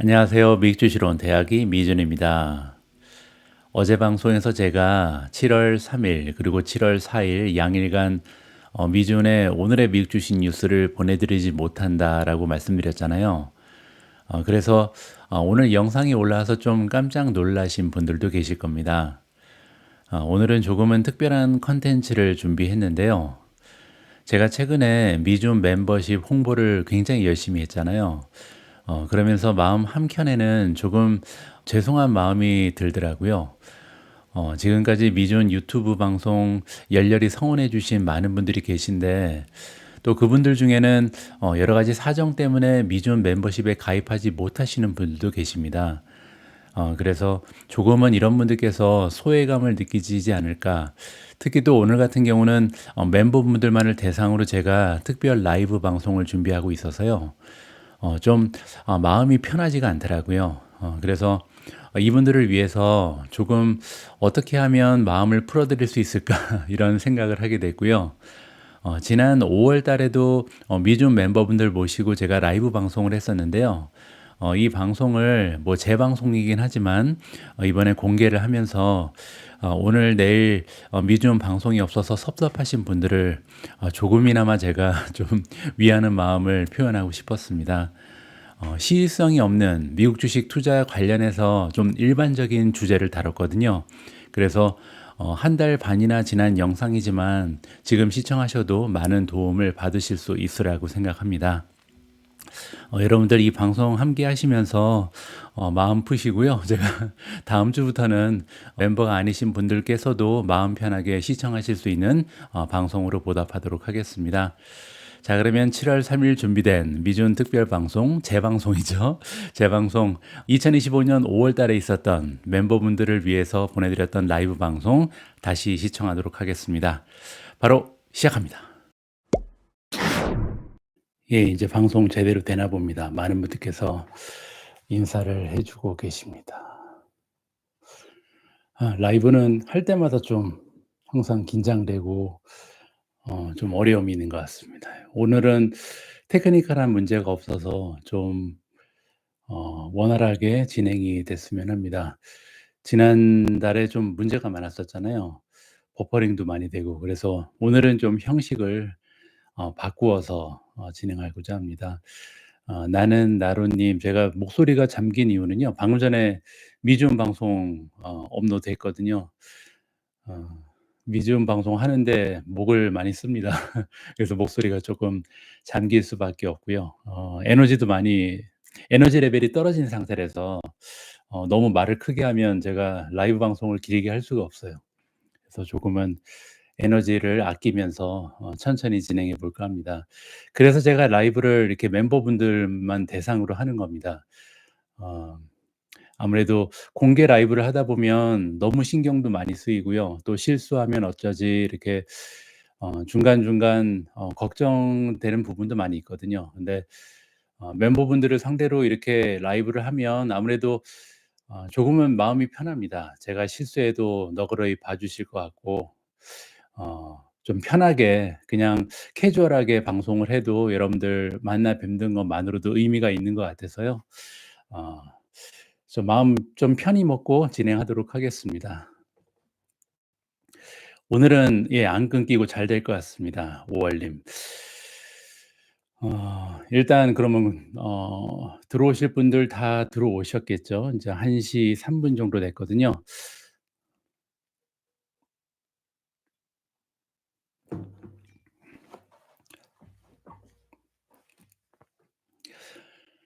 안녕하세요. 미국 주시러 온 대학이 미준입니다. 어제 방송에서 제가 7월 3일 그리고 7월 4일 양일간 미준의 오늘의 미국 주식 뉴스를 보내드리지 못한다라고 말씀드렸잖아요. 그래서 오늘 영상이 올라와서 좀 깜짝 놀라신 분들도 계실 겁니다. 오늘은 조금은 특별한 컨텐츠를 준비했는데요. 제가 최근에 미준 멤버십 홍보를 굉장히 열심히 했잖아요. 그러면서 마음 한켠에는 조금 죄송한 마음이 들더라고요. 지금까지 미준 유튜브 방송 열렬히 성원해 주신 많은 분들이 계신데 또 그분들 중에는 여러 가지 사정 때문에 미준 멤버십에 가입하지 못하시는 분들도 계십니다. 그래서 조금은 이런 분들께서 소외감을 느끼지 않을까. 특히 또 오늘 같은 경우는 멤버분들만을 대상으로 제가 특별 라이브 방송을 준비하고 있어서요. 좀 마음이 편하지가 않더라고요. 그래서 이분들을 위해서 조금 '어떻게 하면 마음을 풀어드릴 수 있을까?' 이런 생각을 하게 됐고요. 지난 5월 달에도 미준 멤버분들 모시고 제가 라이브 방송을 했었는데요. 이 방송을 뭐 재방송이긴 하지만 이번에 공개를 하면서 오늘 내일 미준 방송이 없어서 섭섭하신 분들을 조금이나마 제가 좀 위하는 마음을 표현하고 싶었습니다. 시의성이 없는 미국 주식 투자 관련해서 좀 일반적인 주제를 다뤘거든요. 그래서 한 달 반이나 지난 영상이지만 지금 시청하셔도 많은 도움을 받으실 수 있으라고 생각합니다. 여러분들 이 방송 함께 하시면서 마음 푸시고요. 제가 다음 주부터는 멤버가 아니신 분들께서도 마음 편하게 시청하실 수 있는 방송으로 보답하도록 하겠습니다. 자, 그러면 7월 3일 준비된 미준 특별 방송, 재방송이죠. 재방송 2025년 5월 달에 있었던 멤버분들을 위해서 보내드렸던 라이브 방송 다시 시청하도록 하겠습니다. 바로 시작합니다. 예, 이제 방송 제대로 되나 봅니다. 많은 분들께서 인사를 해주고 계십니다. 라이브는 할 때마다 좀 항상 긴장되고 좀 어려움이 있는 것 같습니다. 오늘은 테크니컬한 문제가 없어서 좀 원활하게 진행이 됐으면 합니다. 지난달에 좀 문제가 많았었잖아요. 버퍼링도 많이 되고 그래서 오늘은 좀 형식을 바꾸어서 진행하고자 합니다. 나는 나로님, 제가 목소리가 잠긴 이유는요. 방금 전에 미디움 방송 업로드했거든요. 어, 미디움 방송 하는데 목을 많이 씁니다. 그래서 목소리가 조금 잠길 수밖에 없고요. 에너지 레벨이 떨어진 상태라서 너무 말을 크게 하면 제가 라이브 방송을 길게 할 수가 없어요. 그래서 조금은 에너지를 아끼면서 천천히 진행해 볼까 합니다. 그래서 제가 라이브를 이렇게 멤버분들만 대상으로 하는 겁니다. 어 아무래도 공개 라이브를 하다 보면 너무 신경도 많이 쓰이고요. 또 실수하면 어쩌지 이렇게 중간중간 걱정되는 부분도 많이 있거든요. 근데 멤버분들을 상대로 이렇게 라이브를 하면 아무래도 조금은 마음이 편합니다. 제가 실수해도 너그러이 봐 주실 것 같고 좀 편하게 그냥 캐주얼하게 방송을 해도 여러분들 만나 뵙는 것만으로도 의미가 있는 것 같아서요. 어 좀 마음 좀 편히 먹고 진행하도록 하겠습니다. 오늘은 예 안 끊기고 잘 될 것 같습니다. 5월 님. 일단 그러면 들어오실 분들 다 들어오셨겠죠. 인제 1시 3분 정도 됐거든요.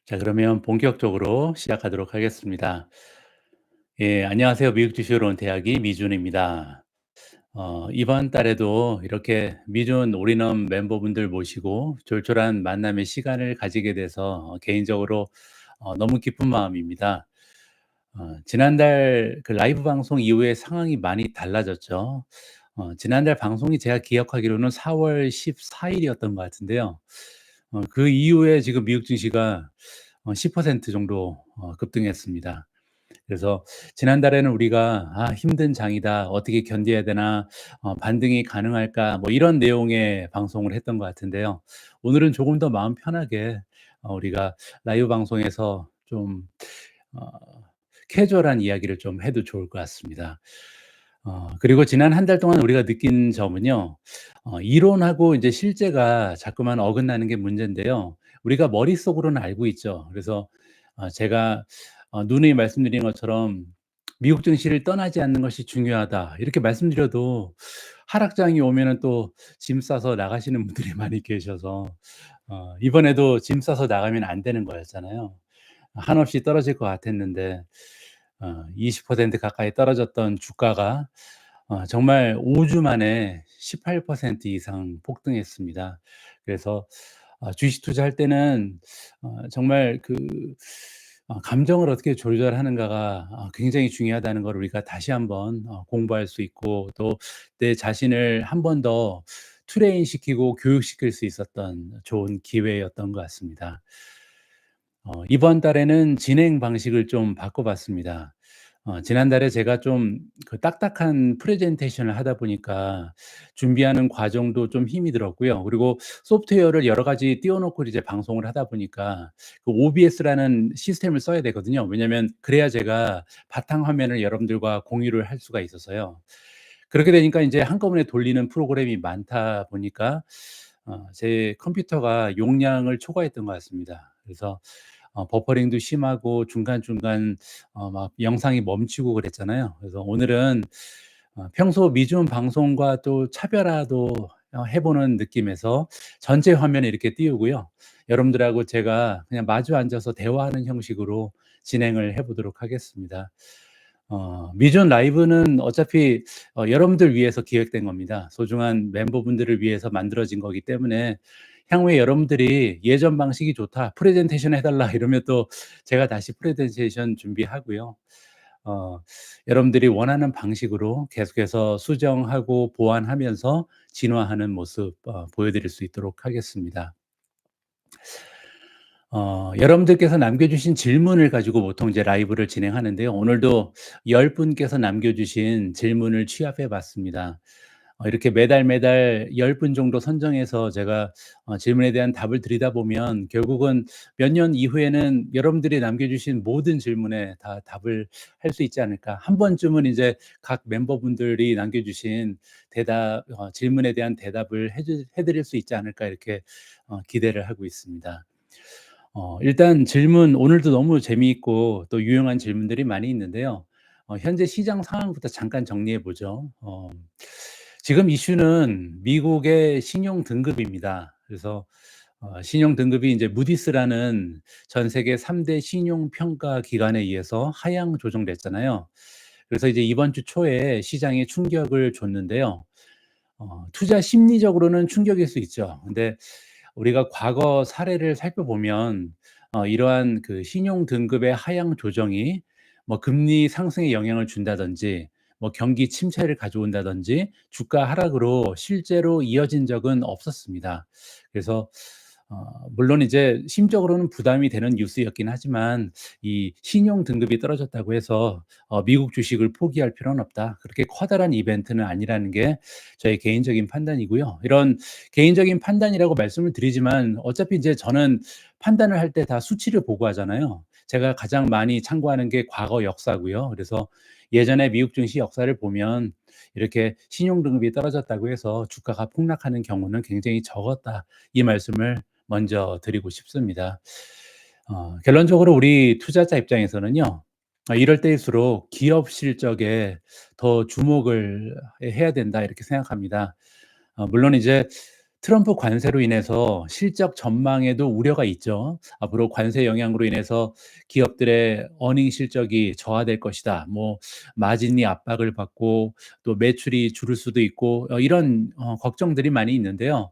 자, 그러면 본격적으로 시작하도록 하겠습니다. 예, 안녕하세요. 미국 주식으로 온 대학이 미준입니다. 이번 달에도 이렇게 미준 올인원 멤버분들 모시고 졸졸한 만남의 시간을 가지게 돼서 개인적으로 너무 기쁜 마음입니다. 지난달 그 라이브 방송 이후에 상황이 많이 달라졌죠. 지난달 방송이 제가 기억하기로는 4월 14 일이었던 것 같은데요. 그 이후에 지금 미국 증시가 10% 정도 급등했습니다. 그래서 지난달에는 우리가 '아 힘든 장이다. 어떻게 견뎌야 되나. 반등이 가능할까?' 뭐 이런 내용의 방송을 했던 것 같은데요. 오늘은 조금 더 마음 편하게 우리가 라이브 방송에서 좀 어 캐주얼한 이야기를 좀 해도 좋을 것 같습니다. 그리고 지난 한 달 동안 우리가 느낀 점은요. 이론하고 이제 실제가 자꾸만 어긋나는 게 문제인데요. 우리가 머릿속으로는 알고 있죠. 그래서 제가 누누이 말씀드린 것처럼 "미국 증시를 떠나지 않는 것이 중요하다." 이렇게 말씀드려도 하락장이 오면은 또 짐 싸서 나가시는 분들이 많이 계셔서 이번에도 짐 싸서 나가면 안 되는 거였잖아요. 한없이 떨어질 것 같았는데 20% 가까이 떨어졌던 주가가 정말 5주 만에 18% 이상 폭등했습니다. 그래서 주식 투자할 때는 정말 감정을 어떻게 조절하는가가 굉장히 중요하다는 걸 우리가 다시 한번 공부할 수 있고, 또 내 자신을 한 번 더 트레인 시키고 교육시킬 수 있었던 좋은 기회였던 것 같습니다. 이번 달에는 진행 방식을 좀 바꿔 봤습니다. 지난달에 제가 좀 딱딱한 프레젠테이션을 하다 보니까 준비하는 과정도 좀 힘이 들었고요. 그리고 소프트웨어를 여러 가지 띄워 놓고 이제 방송을 하다 보니까 OBS라는 시스템을 써야 되거든요. 왜냐면 그래야 제가 바탕 화면을 여러분들과 공유를 할 수가 있어서요. 그렇게 되니까 인제 한꺼번에 돌리는 프로그램이 많다 보니까 제 컴퓨터가 용량을 초과했던 것 같습니다. 그래서 버퍼링도 심하고 중간중간 막 영상이 멈추고 그랬잖아요. 그래서 오늘은 평소 미중 방송과 또 차별화도 해 보는 느낌에서 전체 화면에 이렇게 띄우고요. 여러분들하고 제가 그냥 마주 앉아서 대화하는 형식으로 진행을 해 보도록 하겠습니다. 미존 라이브는 어차피 여러분들 위해서 기획된 겁니다. 소중한 멤버분들을 위해서 만들어진 거기 때문에 향후에 여러분들이 "예전 방식이 좋다. 프레젠테이션 해 달라." 이러면 또 제가 다시 프레젠테이션 준비하고요. 어 여러분들이 원하는 방식으로 계속해서 수정하고 보완하면서 진화하는 모습 보여 드릴 수 있도록 하겠습니다. 여러분들께서 남겨 주신 질문을 가지고 보통 이제 라이브를 진행하는데요. 오늘도 10 분께서 남겨 주신 질문을 취합해 봤습니다. 이렇게 매달 10분 정도 선정해서 제가 질문에 대한 답을 드리다 보면 결국은 몇 년 이후에는 여러분들이 남겨 주신 모든 질문에 다 답을 할 수 있지 않을까. 한 번쯤은 이제 각 멤버분들이 남겨 주신 대답 질문에 대한 대답을 해 드릴 수 있지 않을까, 이렇게 기대를 하고 있습니다. 일단 질문 오늘도 너무 재미있고 또 유용한 질문들이 많이 있는데요. 현재 시장 상황부터 잠깐 정리해 보죠. 지금 이슈는 미국의 신용 등급입니다. 그래서 신용 등급이 이제 무디스라는 전 세계 3대 신용 평가 기관에 의해서 하향 조정됐잖아요. 그래서 이제 이번 주 초에 시장에 충격을 줬는데요. 투자 심리적으로는 충격일 수 있죠. 근데 우리가 과거 사례를 살펴보면 이러한 신용 등급의 하향 조정이 뭐 금리 상승에 영향을 준다든지 뭐 경기 침체를 가져온다든지 주가 하락으로 실제로 이어진 적은 없었습니다. 그래서 물론 이제 심적으로는 부담이 되는 뉴스였긴 하지만 이 신용 등급이 떨어졌다고 해서 '미국 주식을 포기할 필요는 없다.' 그렇게 커다란 이벤트는 아니라는 게 저의 개인적인 판단이고요. 이런 개인적인 판단이라고 말씀을 드리지만 어차피 이제 저는 판단을 할 때 다 수치를 보고 하잖아요. 제가 가장 많이 참고하는 게 과거 역사고요. 그래서 예전에 미국 증시 역사를 보면 이렇게 신용 등급이 떨어졌다고 해서 주가가 폭락하는 경우는 굉장히 적었다. 이 말씀을 먼저 드리고 싶습니다. 결론적으로 우리 투자자 입장에서는요. 이럴 때일수록 '기업 실적에 더 주목을 해야 된다.' 이렇게 생각합니다. 물론 이제 트럼프 관세로 인해서 실적 전망에도 우려가 있죠. 앞으로 관세 영향으로 인해서 기업들의 어닝 실적이 저하될 것이다. 뭐 마진이 압박을 받고 또 매출이 줄을 수도 있고 이런 걱정들이 많이 있는데요.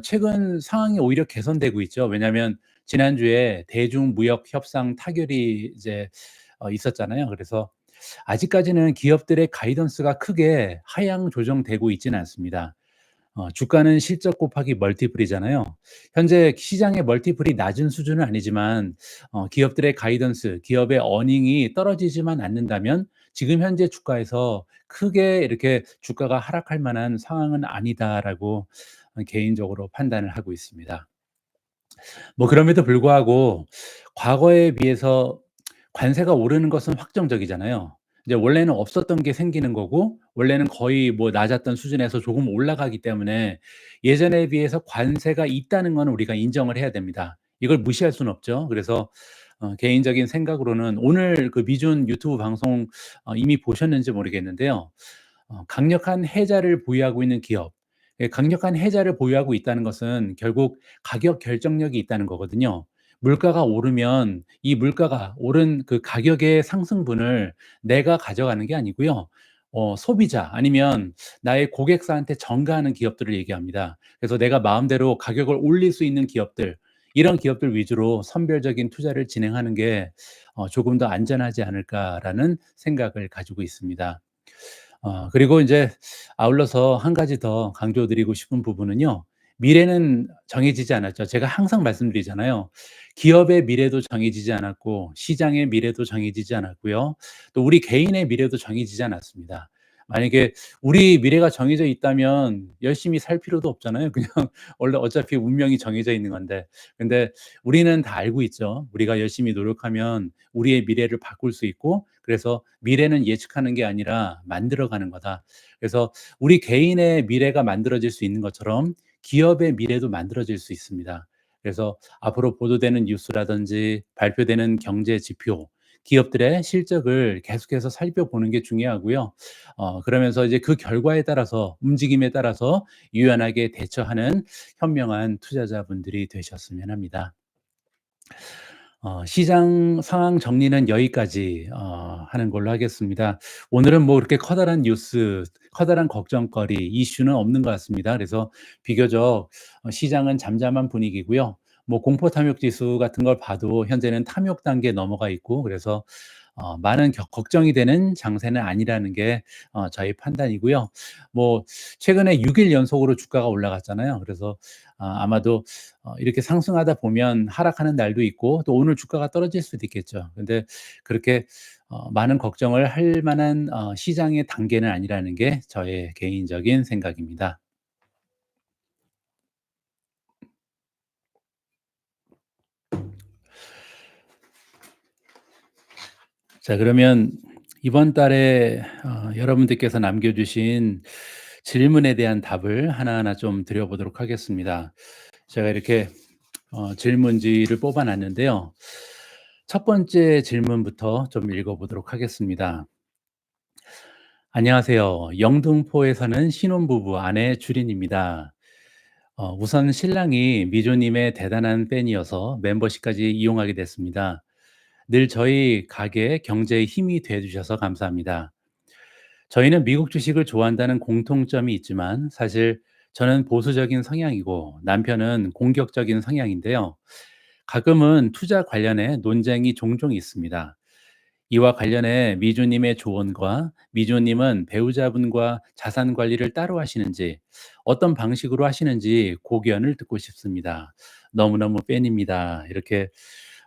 최근 상황이 오히려 개선되고 있죠. 왜냐하면 지난주에 대중 무역 협상 타결이 이제 있었잖아요. 그래서 아직까지는 기업들의 가이던스가 크게 하향 조정되고 있지는 않습니다. 주가는 실적 곱하기 멀티플이잖아요. 현재 시장의 멀티플이 낮은 수준은 아니지만 기업들의 가이던스, 기업의 어닝이 떨어지지만 않는다면 지금 현재 주가에서 크게 이렇게 주가가 하락할 만한 상황은 아니다라고 개인적으로 판단을 하고 있습니다. 뭐 그럼에도 불구하고 과거에 비해서 관세가 오르는 것은 확정적이잖아요. 이제 원래는 없었던 게 생기는 거고 원래는 거의 뭐 낮았던 수준에서 조금 올라가기 때문에 예전에 비해서 관세가 있다는 거는 우리가 인정을 해야 됩니다. 이걸 무시할 수는 없죠. 그래서 개인적인 생각으로는 오늘 그 미준 유튜브 방송 이미 보셨는지 모르겠는데요. 강력한 해자를 보유하고 있는 기업, 강력한 해자를 보유하고 있다는 것은 결국 가격 결정력이 있다는 거거든요. 물가가 오르면 이 물가가 오른 그 가격의 상승분을 내가 가져가는 게 아니고요. 소비자 아니면 나의 고객사한테 전가하는 기업들을 얘기합니다. 그래서 내가 마음대로 가격을 올릴 수 있는 기업들, 이런 기업들 위주로 선별적인 투자를 진행하는 게 조금 더 안전하지 않을까라는 생각을 가지고 있습니다. 그리고 인제 아울러서 한 가지 더 강조드리고 싶은 부분은요. 미래는 정해지지 않았죠. 제가 항상 말씀드리잖아요. 기업의 미래도 정해지지 않았고 시장의 미래도 정해지지 않았고요. 또 우리 개인의 미래도 정해지지 않았습니다. 만약에 우리 미래가 정해져 있다면 열심히 살 필요도 없잖아요. 그냥 원래 어차피 운명이 정해져 있는 건데. 근데 우리는 다 알고 있죠. 우리가 열심히 노력하면 우리의 미래를 바꿀 수 있고, 그래서 '미래는 예측하는 게 아니라 만들어 가는 거다.' 그래서 우리 개인의 미래가 만들어질 수 있는 것처럼 기업의 미래도 만들어질 수 있습니다. 그래서 앞으로 보도되는 뉴스라든지 발표되는 경제 지표, 기업들의 실적을 계속해서 살펴보는 게 중요하고요. 그러면서 이제 그 결과에 따라서 움직임에 따라서 유연하게 대처하는 현명한 투자자분들이 되셨으면 합니다. 시장 상황 정리는 여기까지 하는 걸로 하겠습니다. 오늘은 뭐 그렇게 커다란 뉴스, 커다란 걱정거리, 이슈는 없는 것 같습니다. 그래서 비교적 시장은 잠잠한 분위기고요. 뭐 공포 탐욕 지수 같은 걸 봐도 현재는 탐욕 단계에 넘어가 있고, 그래서 많은 걱정이 되는 장세는 아니라는 게 저희 판단이고요. 뭐 최근에 6일 연속으로 주가가 올라갔잖아요. 그래서 아마도 이렇게 상승하다 보면 하락하는 날도 있고 또 오늘 주가가 떨어질 수도 있겠죠. 근데 그렇게 많은 걱정을 할 만한 시장의 단계는 아니라는 게 저의 개인적인 생각입니다. 자, 그러면 이번 달에 여러분들께서 남겨 주신 질문에 대한 답을 하나하나 좀 드려 보도록 하겠습니다. 제가 이렇게 질문지를 뽑아 놨는데요. 첫 번째 질문부터 좀 읽어 보도록 하겠습니다. 안녕하세요. 영등포에 사는 신혼부부 아내 주린입니다. 우선 신랑이 미조님의 대단한 팬이어서 멤버십까지 이용하게 됐습니다. 늘 저희 가게 경제에 힘이 돼 주셔서 감사합니다. 저희는 미국 주식을 좋아한다는 공통점이 있지만 사실 저는 보수적인 성향이고 남편은 공격적인 성향인데요. 가끔은 투자 관련해 논쟁이 종종 있습니다. 이와 관련해 미주님의 조언과 미주님은 배우자분과 자산 관리를 따로 하시는지 어떤 방식으로 하시는지 고견을 듣고 싶습니다. 너무너무 팬입니다. 이렇게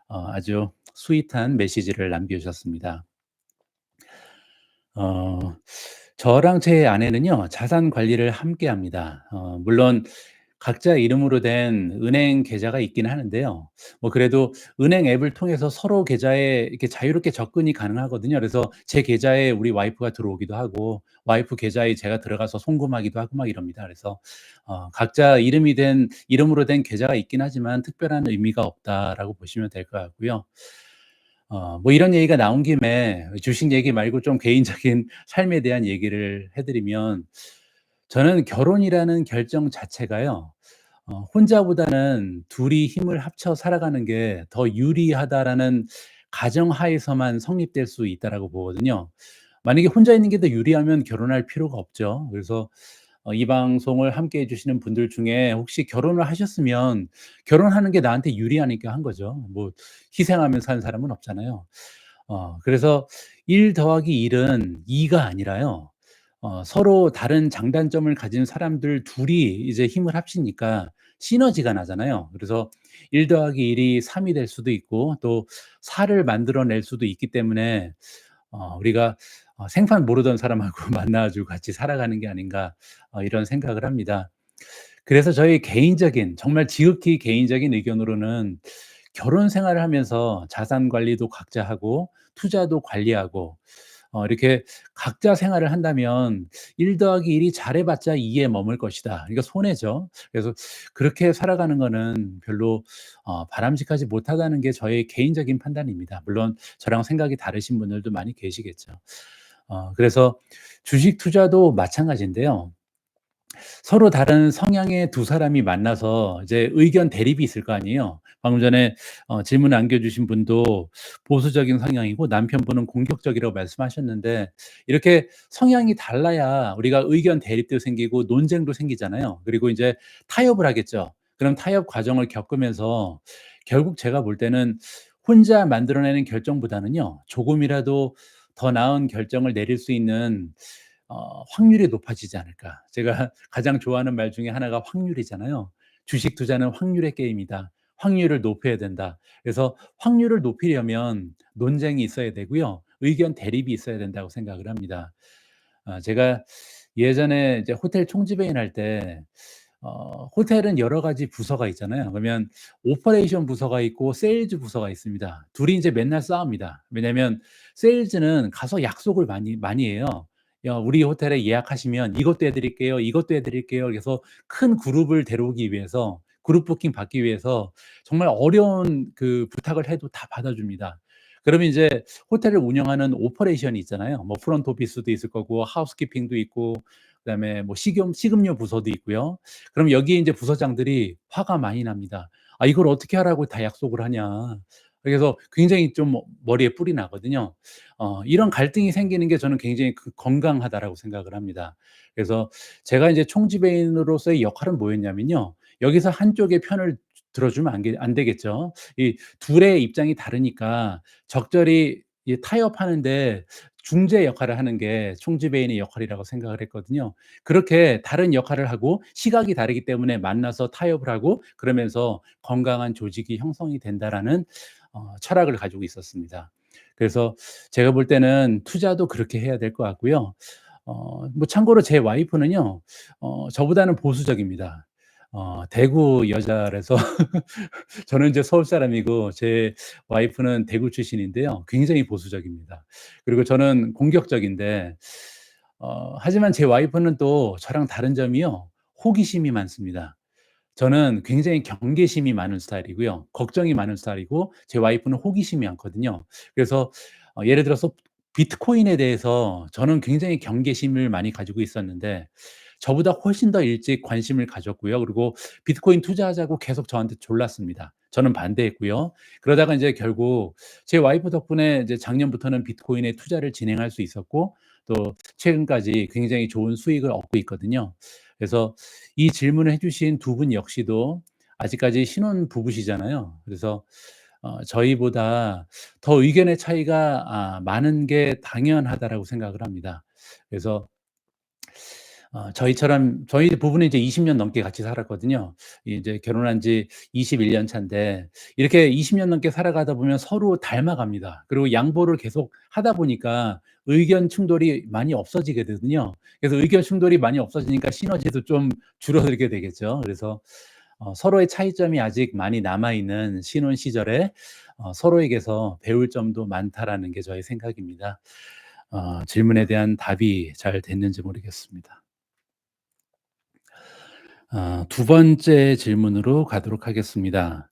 아주 스윗한 메시지를 남겨주셨습니다. 어 저랑 제 아내는요, 자산 관리를 함께 합니다. 물론 각자 이름으로 된 은행 계좌가 있긴 하는데요. 뭐 그래도 은행 앱을 통해서 서로 계좌에 이렇게 자유롭게 접근이 가능하거든요. 그래서 제 계좌에 우리 와이프가 들어오기도 하고 와이프 계좌에 제가 들어가서 송금하기도 하고 막 이럽니다. 그래서 각자 이름으로 된 계좌가 있긴 하지만 특별한 의미가 없다라고 보시면 될 것 같고요. 뭐 이런 얘기가 나온 김에 주식 얘기 말고 좀 개인적인 삶에 대한 얘기를 해 드리면, 저는 결혼이라는 결정 자체가요, 혼자보다는 둘이 힘을 합쳐 살아가는 게 더 유리하다라는 가정하에서만 성립될 수 있다라고 보거든요. 만약에 혼자 있는 게 더 유리하면 결혼할 필요가 없죠. 그래서 이 방송을 함께 해 주시는 분들 중에 혹시 결혼을 하셨으면 결혼하는 게 나한테 유리하니까 한 거죠. 뭐 희생하면서 사는 사람은 없잖아요. 그래서 1 더하기 1은 2가 아니라요. 서로 다른 장단점을 가진 사람들 둘이 이제 힘을 합치니까 시너지가 나잖아요. 그래서 1 더하기 1이 3이 될 수도 있고 또 4를 만들어 낼 수도 있기 때문에 우리가 생판 모르던 사람하고 만나 가지고 같이 살아가는 게 아닌가 이런 생각을 합니다. 그래서 저희 개인적인 정말 지극히 개인적인 의견으로는 결혼 생활을 하면서 자산 관리도 각자 하고 투자도 관리하고 이렇게 각자 생활을 한다면 1 더하기 1이 잘해 봤자 2에 머물 것이다. 이거 손해죠. 그래서 그렇게 살아가는 거는 별로 바람직하지 못하다는 게 저의 개인적인 판단입니다. 물론 저랑 생각이 다르신 분들도 많이 계시겠죠. 그래서 주식 투자도 마찬가지인데요. 서로 다른 성향의 두 사람이 만나서 이제 의견 대립이 있을 거 아니에요. 방금 전에 질문 남겨 주신 분도 보수적인 성향이고 남편분은 공격적이라고 말씀하셨는데, 이렇게 성향이 달라야 우리가 의견 대립도 생기고 논쟁도 생기잖아요. 그리고 인제 타협을 하겠죠. 그럼 타협 과정을 겪으면서 결국 제가 볼 때는 혼자 만들어내는 결정보다는요, 조금이라도 더 나은 결정을 내릴 수 있는 확률이 높아지지 않을까. 제가 가장 좋아하는 말 중에 하나가 확률이잖아요. 주식 투자는 확률의 게임이다. 확률을 높여야 된다. 그래서 확률을 높이려면 논쟁이 있어야 되고요. 의견 대립이 있어야 된다고 생각을 합니다. 제가 예전에 이제 호텔 총지배인 할 때 호텔은 여러 가지 부서가 있잖아요. 그러면 오퍼레이션 부서가 있고 세일즈 부서가 있습니다. 둘이 인제 맨날 싸웁니다. 왜냐면 세일즈는 가서 약속을 많이 해요. "야, 우리 호텔에 예약하시면 이것도 해 드릴게요. 이것도 해 드릴게요." 그래서 큰 그룹을 데려오기 위해서, 그룹 부킹 받기 위해서 정말 어려운 그 부탁을 해도 다 받아줍니다. 그러면 이제 호텔을 운영하는 오퍼레이션이 있잖아요. 뭐 프론트 오피스도 있을 거고 하우스키핑도 있고 그다음에 뭐 식음료 부서도 있고요. 그럼 여기에 인제 부서장들이 화가 많이 납니다. "아, 이걸 어떻게 하라고 다 약속을 하냐." 그래서 굉장히 좀 머리에 뿔이 나거든요. 이런 갈등이 생기는 게 저는 굉장히 건강하다라고 생각을 합니다. 그래서 제가 인제 총지배인으로서의 역할은 뭐였냐면요, 여기서 한쪽의 편을 들어주면 안 되겠죠. 이 둘의 입장이 다르니까 적절히 타협하는 데 중재 역할을 하는 게 총지배인의 역할이라고 생각을 했거든요. 그렇게 다른 역할을 하고 시각이 다르기 때문에 만나서 타협을 하고 그러면서 건강한 조직이 형성이 된다라는 철학을 가지고 있었습니다. 그래서 제가 볼 때는 투자도 그렇게 해야 될 것 같고요. 뭐 참고로 제 와이프는요, 저보다는 보수적입니다. 대구 여자라서 저는 이제 서울 사람이고 제 와이프는 대구 출신인데요. 굉장히 보수적입니다. 그리고 저는 공격적인데 하지만 제 와이프는 또 저랑 다른 점이요, 호기심이 많습니다. 저는 굉장히 경계심이 많은 스타일이고요. 걱정이 많은 스타일이고 제 와이프는 호기심이 많거든요. 그래서 예를 들어서 비트코인에 대해서 저는 굉장히 경계심을 많이 가지고 있었는데 저보다 훨씬 더 일찍 관심을 가졌고요. 그리고 비트코인 투자하자고 계속 저한테 졸랐습니다. 저는 반대했고요. 그러다가 인제 결국 제 와이프 덕분에 이제 작년부터는 비트코인에 투자를 진행할 수 있었고 또 최근까지 굉장히 좋은 수익을 얻고 있거든요. 그래서 이 질문을 해 주신 두 분 역시도 아직까지 신혼 부부시잖아요. 그래서 저희보다 더 의견의 차이가 많은 게 당연하다라고 생각을 합니다. 그래서 저희처럼 저희 부부는 이제 20년 넘게 같이 살았거든요. 이제 결혼한 지 21년 차인데 이렇게 20년 넘게 살아가다 보면 서로 닮아갑니다. 그리고 양보를 계속 하다 보니까 의견 충돌이 많이 없어지게 되거든요. 그래서 의견 충돌이 많이 없어지니까 시너지도 좀 줄어들게 되겠죠. 그래서 서로의 차이점이 아직 많이 남아 있는 신혼 시절에 서로에게서 배울 점도 많다라는 게 저의 생각입니다. 질문에 대한 답이 잘 됐는지 모르겠습니다. 두 번째 질문으로 가도록 하겠습니다.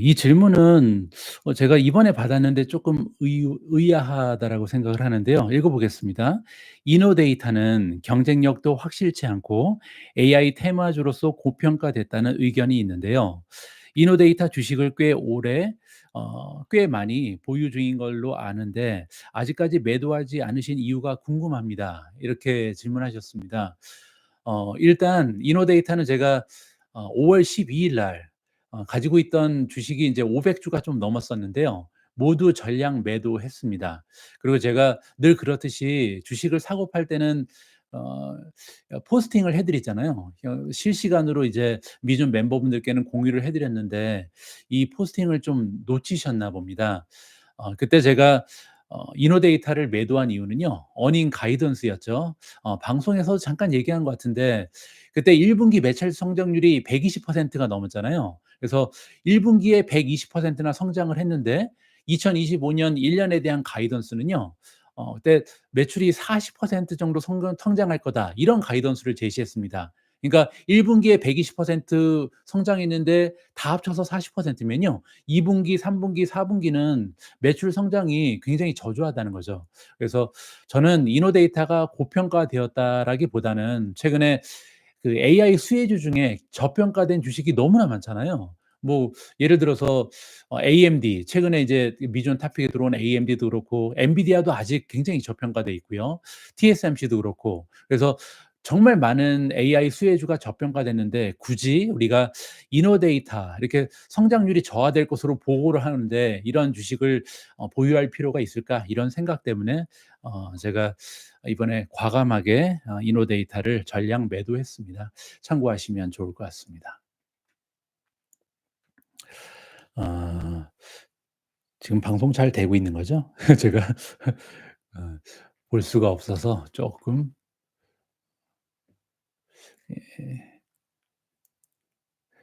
이 질문은 제가 이번에 받았는데 조금 의아하다라고 생각을 하는데요. 읽어 보겠습니다. "이노데이터는 경쟁력도 확실치 않고 AI 테마주로서 고평가됐다는 의견이 있는데요. 이노데이터 주식을 꽤 많이 보유 중인 걸로 아는데 아직까지 매도하지 않으신 이유가 궁금합니다." 이렇게 질문하셨습니다. 일단 이노데이터는 제가 5월 12일 날 가지고 있던 주식이 인제 500 주가 좀 넘었었는데요. 모두 전량 매도했습니다. 그리고 제가 늘 그렇듯이 주식을 사고 팔 때는 어 포스팅을 해 드리잖아요. 실시간으로 이제 미준 멤버분들께는 공유를 해 드렸는데 이 포스팅을 좀 놓치셨나 봅니다. 그때 제가 이노데이터를 매도한 이유는요. 어닝 가이던스였죠. 방송에서 잠깐 얘기한 것 같은데 그때 1 분기 매출 성장률이 120%가 넘었잖아요. 그래서 1 분기에 120%나 성장을 했는데 2025년 1 년에 대한 가이던스는요. 그때 매출이 40% 정도 성장할 거다. 이런 가이던스를 제시했습니다. 그러니까 1 분기에 120% 성장했는데 다 합쳐서 40% 면요. 2 분기, 3 분기, 4 분기는 매출 성장이 굉장히 저조하다는 거죠. 그래서 저는 이노데이터가 고평가되었다라기보다는 최근에 그 AI 수혜주 중에 저평가된 주식이 너무나 많잖아요. 뭐 예를 들어서 AMD 최근에 이제 미전 탑픽에 들어온 AMD도 그렇고 엔비디아도 아직 굉장히 저평가돼 있고요. TSMC도 그렇고. 그래서 정말 많은 AI 수혜주가 저평가됐는데 굳이 우리가 이노데이터 이렇게 성장률이 저하될 것으로 보고를 하는데 '이런 주식을 보유할 필요가 있을까?' 이런 생각 때문에 제가 이번에 과감하게 이노데이터를 전량 매도했습니다. 참고하시면 좋을 것 같습니다. 아 지금 방송 잘 되고 있는 거죠? 제가 어 볼 수가 없어서 쪼끔 예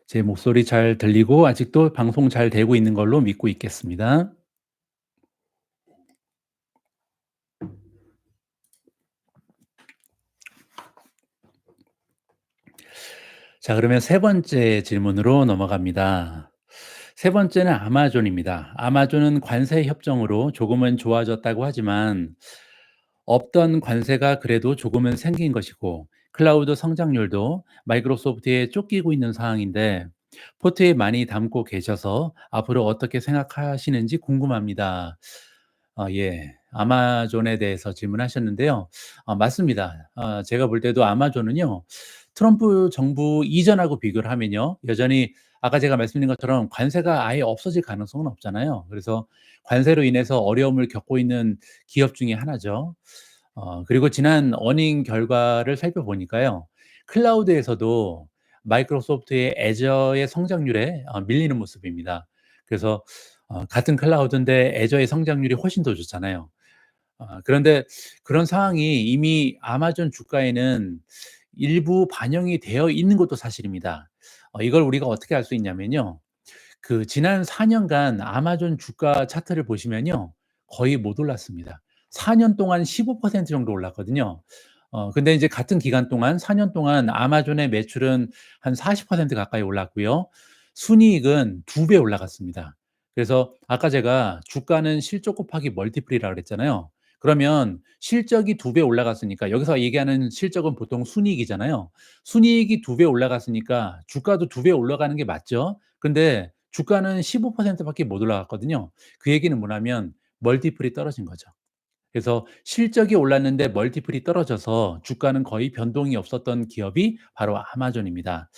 제 목소리 잘 들리고 아직도 방송 잘 되고 있는 걸로 믿고 있겠습니다. 자 그러면 세 번째 질문으로 넘어갑니다. 세 번째는 아마존입니다. 아마존은 관세 협정으로 조금은 좋아졌다고 하지만 없던 관세가 그래도 조금은 생긴 것이고 클라우드 성장률도 마이크로소프트에 쫓기고 있는 상황인데 포트에 많이 담고 계셔서 앞으로 어떻게 생각하시는지 궁금합니다. 예. 아마존에 대해서 질문하셨는데요. 맞습니다. 제가 볼 때도 아마존은요. 트럼프 정부 이전하고 비교를 하면요. 여전히 아까 제가 말씀드린 것처럼 관세가 아예 없어질 가능성은 없잖아요. 그래서 관세로 인해서 어려움을 겪고 있는 기업 중에 하나죠. 그리고 지난 어닝 결과를 살펴보니까요. 클라우드에서도 마이크로소프트의 애저의 성장률에 밀리는 모습입니다. 그래서 같은 클라우드인데 애저의 성장률이 훨씬 더 좋잖아요. 그런데 그런 상황이 이미 아마존 주가에는 일부 반영이 되어 있는 것도 사실입니다. 이걸 우리가 어떻게 알 수 있냐면요. 그 지난 4 년간 아마존 주가 차트를 보시면요. 거의 못 올랐습니다. 4년 동안 15% 정도 올랐거든요. 근데 이제 같은 기간 동안 4년 동안 아마존의 매출은 한 40% 가까이 올랐고요. 순이익은 2배 올라갔습니다. 그래서 아까 제가 주가는 실적 곱하기 멀티플이라고 그랬잖아요. 그러면 실적이 2배 올라갔으니까 여기서 얘기하는 실적은 보통 순이익이잖아요. 순이익이 2배 올라갔으니까 주가도 2배 올라가는 게 맞죠. 근데 주가는 15% 밖에 못 올라갔거든요. 그 얘기는 뭐냐면 멀티플이 떨어진 거죠. 그래서 실적이 올랐는데 멀티플이 떨어져서 주가는 거의 변동이 없었던 기업이 바로 아마존입니다.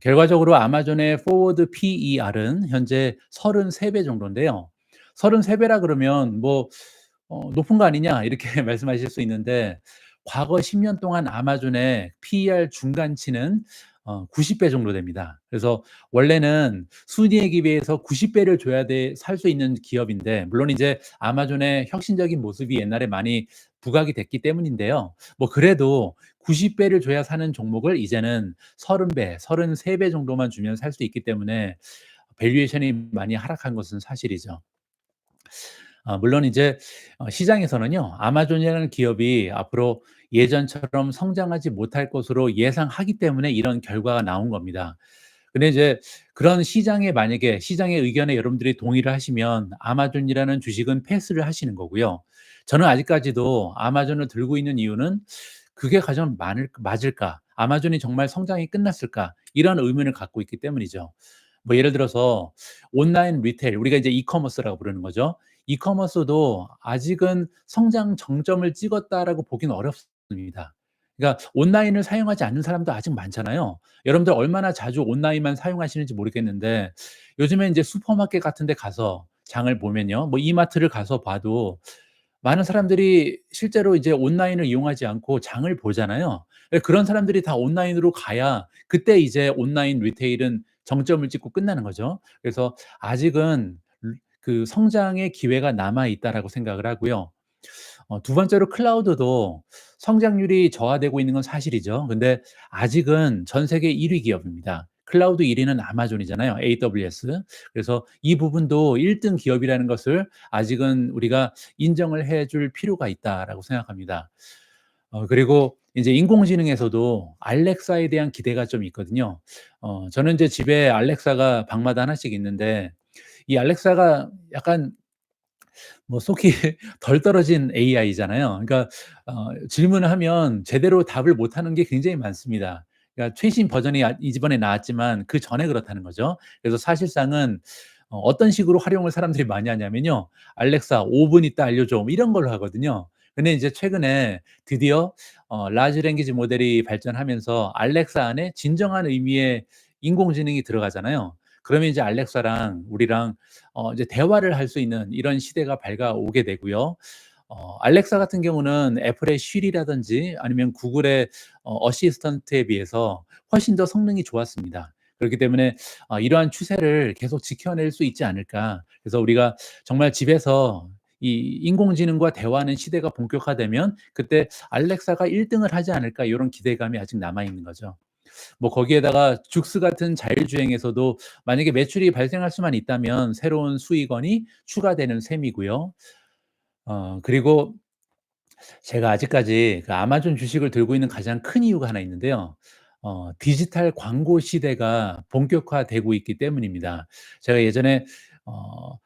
결과적으로 아마존의 포워드 PER은 현재 33배 정도인데요. 33 배라 그러면 뭐 "높은 거 아니냐?" 이렇게 말씀하실 수 있는데 과거 10년 동안 아마존의 PER 중간치는 90배 정도 됩니다. 그래서 원래는 순이익에 비해서 90 배를 줘야 돼 살 수 있는 기업인데 물론 이제 아마존의 혁신적인 모습이 옛날에 많이 부각이 됐기 때문인데요. 뭐 그래도 90 배를 줘야 사는 종목을 이제는 30 배, 33배 정도만 주면 살 수 있기 때문에 밸류에이션이 많이 하락한 것은 사실이죠. 물론 이제 시장에서는요. 아마존이라는 기업이 앞으로 예전처럼 성장하지 못할 것으로 예상하기 때문에 이런 결과가 나온 겁니다. 근데 이제 그런 시장에 만약에 시장의 의견에 여러분들이 동의를 하시면 아마존이라는 주식은 패스를 하시는 거고요. 저는 아직까지도 아마존을 들고 있는 이유는 '그게 가장 많을 맞을까? 아마존이 정말 성장이 끝났을까?' 이런 의문을 갖고 있기 때문이죠. 뭐 예를 들어서 온라인 리테일 우리가 이제 이커머스라고 부르는 거죠. 이커머스도 아직은 '성장 정점을 찍었다.'라고 보기는 어렵습니다. 그러니까 온라인을 사용하지 않는 사람도 아직 많잖아요. 여러분들 얼마나 자주 온라인만 사용하시는지 모르겠는데 요즘에 인제 슈퍼마켓 같은 데 가서 장을 보면요. 뭐 이마트를 가서 봐도 많은 사람들이 실제로 이제 온라인을 이용하지 않고 장을 보잖아요. 예 그런 사람들이 다 온라인으로 가야 그때 이제 온라인 리테일은 정점을 찍고 끝나는 거죠. 그래서 아직은 그 성장의 기회가 남아 있다라고 생각을 하고요. 두 번째로 클라우드도 성장률이 저하되고 있는 건 사실이죠. 근데 아직은 전 세계 1위 기업입니다. 클라우드 1 위는 아마존이잖아요, AWS. 그래서 이 부분도 1등 기업이라는 것을 아직은 우리가 인정을 해줄 필요가 있다라고 생각합니다. 그리고 인제 인공지능에서도 알렉사에 대한 기대가 좀 있거든요. 저는 인제 집에 알렉사가 방마다 하나씩 있는데 이 알렉사가 약간 뭐 속이 덜 떨어진 AI잖아요. 그러니까 질문을 하면 제대로 답을 못하는 게 굉장히 많습니다. 그러니까 최신 버전이 이번에 나왔지만 그전에 그렇다는 거죠. 그래서 사실상은 어떤 식으로 활용을 사람들이 많이 하냐면요. "알렉사 5분 있다 알려줘." 뭐 이런 걸로 하거든요. 근데 이제 최근에 드디어 라지 랭귀지 모델이 발전하면서 알렉사 안에 진정한 의미의 인공지능이 들어가잖아요. 그러면 이제 알렉사랑 우리랑 이제 대화를 할 수 있는 이런 시대가 밝아오게 되고요. 알렉사 같은 경우는 애플의 쉬리라든지 아니면 구글의 어시스턴트에 비해서 훨씬 더 성능이 좋았습니다. 그렇기 때문에 이러한 추세를 계속 지켜낼 수 있지 않을까. 그래서 우리가 정말 집에서 이 인공지능과 대화하는 시대가 본격화되면 그때 '알렉사가 1 등을 하지 않을까.' 요런 기대감이 아직 남아 있는 거죠. 뭐 거기에다가 죽스 같은 자율주행에서도 만약에 매출이 발생할 수만 있다면 새로운 수익원이 추가되는 셈이고요. 그리고 제가 아직까지 그 아마존 주식을 들고 있는 가장 큰 이유가 하나 있는데요. 디지털 광고 시대가 본격화되고 있기 때문입니다. 제가 예전에